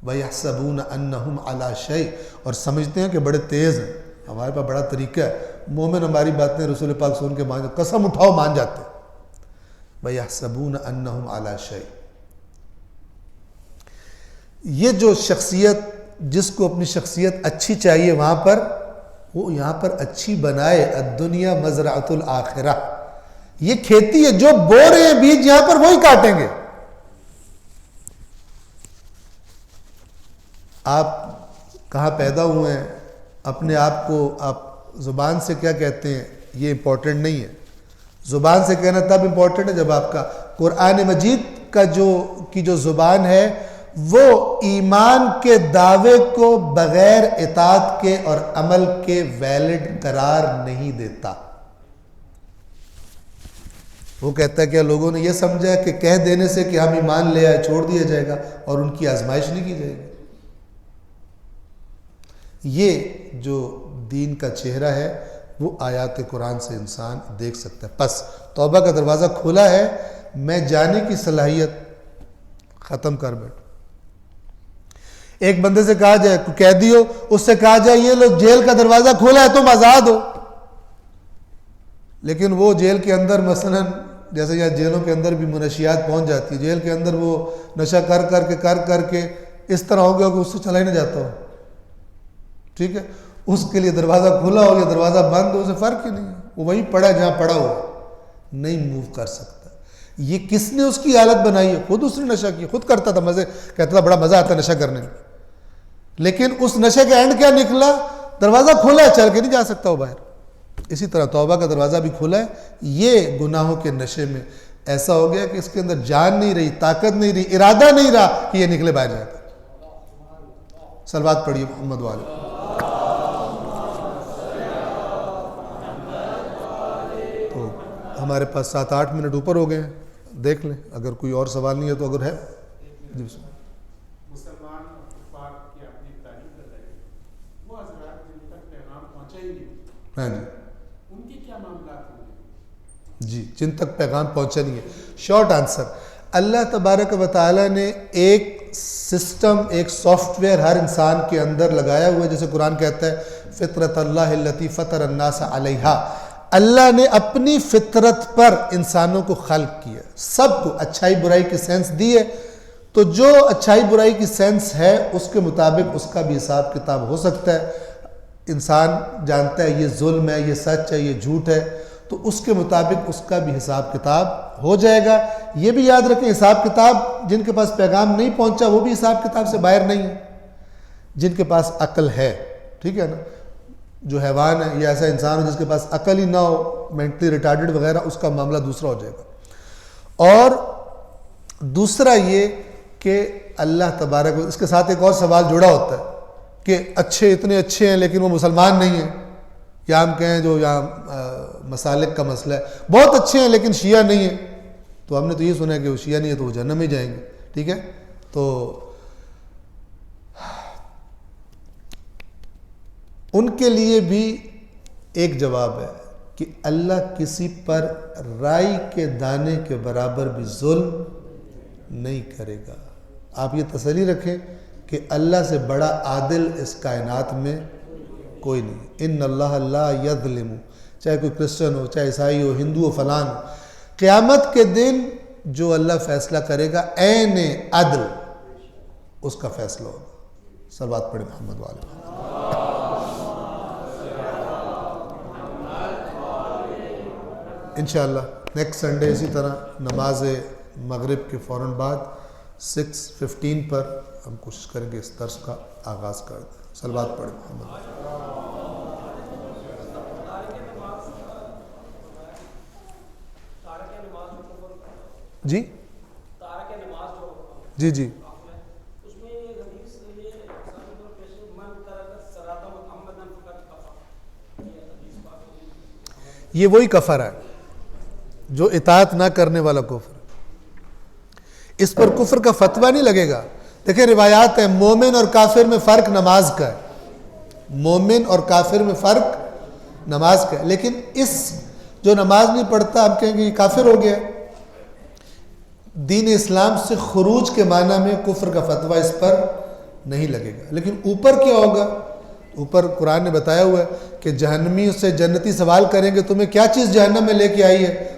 وَيَحْسَبُونَ أَنَّهُمْ عَلَى شَيْءٍ، اور سمجھتے ہیں کہ بڑے تیز ہیں، ہمارے پاس بڑا طریقہ ہے، مومن ہماری باتیں رسول پاک سن کے مان، قسم اٹھاؤ مان جاتے ہیں. وَيَحْسَبُونَ أَنَّهُمْ عَلَى شَيْءٍ. یہ جو شخصیت، جس کو اپنی شخصیت اچھی چاہیے وہاں پر وہ یہاں پر اچھی بنائے. الدنیا مزرعۃ الآخرہ، یہ کھیتی ہے، جو بو رہے ہیں بیج یہاں پر وہی کاٹیں گے. آپ کہاں پیدا ہوئے ہیں، اپنے آپ کو آپ زبان سے کیا کہتے ہیں یہ امپورٹنٹ نہیں ہے. زبان سے کہنا تب امپورٹنٹ ہے جب آپ کا قرآن مجید کا جو زبان ہے وہ ایمان کے دعوے کو بغیر اطاعت کے اور عمل کے ویلڈ قرار نہیں دیتا. وہ کہتا ہے کہ لوگوں نے یہ سمجھا کہ کہہ دینے سے کہ ہم ایمان لے آئے چھوڑ دیا جائے گا اور ان کی آزمائش نہیں کی جائے گی. یہ جو دین کا چہرہ ہے وہ آیات قرآن سے انسان دیکھ سکتا ہے. پس توبہ کا دروازہ کھلا ہے، میں جانے کی صلاحیت ختم کر بیٹھوں. ایک بندے سے کہا جائے قیدی ہو، اس سے کہا جائے یہ لو جیل کا دروازہ کھولا ہے تم آزاد ہو، لیکن وہ جیل کے اندر مثلا جیسے یہاں جیلوں کے اندر بھی منشیات پہنچ جاتی ہے، جیل کے اندر وہ نشہ کر کے اس طرح ہو گیا کہ اس سے چلا ہی نہ جاتا ہو، ٹھیک ہے. اس کے لیے دروازہ کھلا ہو یا دروازہ بند ہو اسے فرق ہی نہیں ہے، وہ وہیں پڑا جہاں پڑا ہو، نہیں موو کر سکتا. یہ کس نے اس کی حالت بنائی ہے؟ خود اس نے نشہ کیا، خود کرتا تھا، مزے کہتا تھا بڑا مزہ آتا ہے نشہ کرنے میں، لیکن اس نشے کا اینڈ کیا نکلا؟ دروازہ کھلا ہے، چل کے نہیں جا سکتا وہ باہر. اسی طرح توبہ کا دروازہ بھی کھلا ہے. یہ گناہوں کے نشے میں ایسا ہو گیا کہ اس کے اندر جان نہیں رہی، طاقت نہیں رہی، ارادہ نہیں رہا کہ یہ نکلے باہر جائے. صلوات پڑھیے محمد والے. تو ہمارے پاس 7-8 منٹ اوپر ہو گئے ہیں، دیکھ لیں اگر کوئی اور سوال نہیں ہے تو. اگر ہے جی بسم اللہ. مسلمان کفار کی اپنی تعریف بتائیے، وہ حضرات جن تک پیغام پہنچا ہی نہیں، ہاں جی، ان کے کیا معاملات ہوں گے؟ جی، جن تک پیغام پہنچا نہیں ہے. شارٹ آنسر، اللہ تبارک و تعالیٰ نے ایک سسٹم، ایک سافٹ ویئر ہر انسان کے اندر لگایا ہوا ہے. جیسے قرآن کہتا ہے فطرت اللہ التی فطر الناس علیہا، اللہ نے اپنی فطرت پر انسانوں کو خلق کیا، سب کو اچھائی برائی کی سینس دی ہے. تو جو اچھائی برائی کی سینس ہے اس کے مطابق اس کا بھی حساب کتاب ہو سکتا ہے. انسان جانتا ہے یہ ظلم ہے، یہ سچ ہے، یہ جھوٹ ہے، تو اس کے مطابق اس کا بھی حساب کتاب ہو جائے گا۔ یہ بھی یاد رکھیں حساب کتاب جن کے پاس پیغام نہیں پہنچا وہ بھی حساب کتاب سے باہر نہیں ہے، جن کے پاس عقل ہے، ٹھیک ہے نا، جو حیوان ہے یا ایسا انسان ہو جس کے پاس عقل ہی نہ ہو، مینٹلی ریٹارڈڈ وغیرہ، اس کا معاملہ دوسرا ہو جائے گا۔ اور دوسرا یہ کہ اللہ تبارک اس کے ساتھ ایک اور سوال جڑا ہوتا ہے کہ اچھے اتنے اچھے ہیں لیکن وہ مسلمان نہیں ہیں، یا ہم کہیں جو یہاں مسالک کا مسئلہ ہے، بہت اچھے ہیں لیکن شیعہ نہیں ہیں، تو ہم نے تو یہ سنا ہے کہ وہ شیعہ نہیں ہے تو وہ جہنم میں جائیں گے، ٹھیک ہے۔ تو ان کے لیے بھی ایک جواب ہے کہ اللہ کسی پر رائی کے دانے کے برابر بھی ظلم نہیں کرے گا۔ آپ یہ تسلی رکھیں کہ اللہ سے بڑا عادل اس کائنات میں کوئی نہیں۔ ان اللہ لا یظلم، چاہے کوئی کرسچن ہو، چاہے عیسائی ہو، ہندو ہو، فلان ہو، قیامت کے دن جو اللہ فیصلہ کرے گا عین عدل اس کا فیصلہ ہوگا۔ صلوات پڑھیں محمد وعلی محمد۔ انشاءاللہ نیکسٹ سنڈے اسی طرح نماز مغرب کے فوراً بعد 6:15 پر ہم کوشش کریں گے اس درس کا آغاز کر دیں۔ صلوات پڑھیں محمد۔ جی جی جی یہ وہی کفر ہے جو اطاعت نہ کرنے والا کفر، اس پر کفر کا فتویٰ نہیں لگے گا۔ دیکھیں روایات ہیں مومن اور کافر میں فرق نماز کا ہے، مومن اور کافر میں فرق نماز کا ہے، لیکن اس جو نماز نہیں پڑھتا ہم کہیں گے یہ کافر ہو گیا۔ دین اسلام سے خروج کے معنی میں کفر کا فتویٰ اس پر نہیں لگے گا، لیکن اوپر کیا ہوگا؟ اوپر قرآن نے بتایا ہوا ہے کہ جہنمی سے جنتی سوال کریں گے تمہیں کیا چیز جہنم میں لے کے آئی ہے؟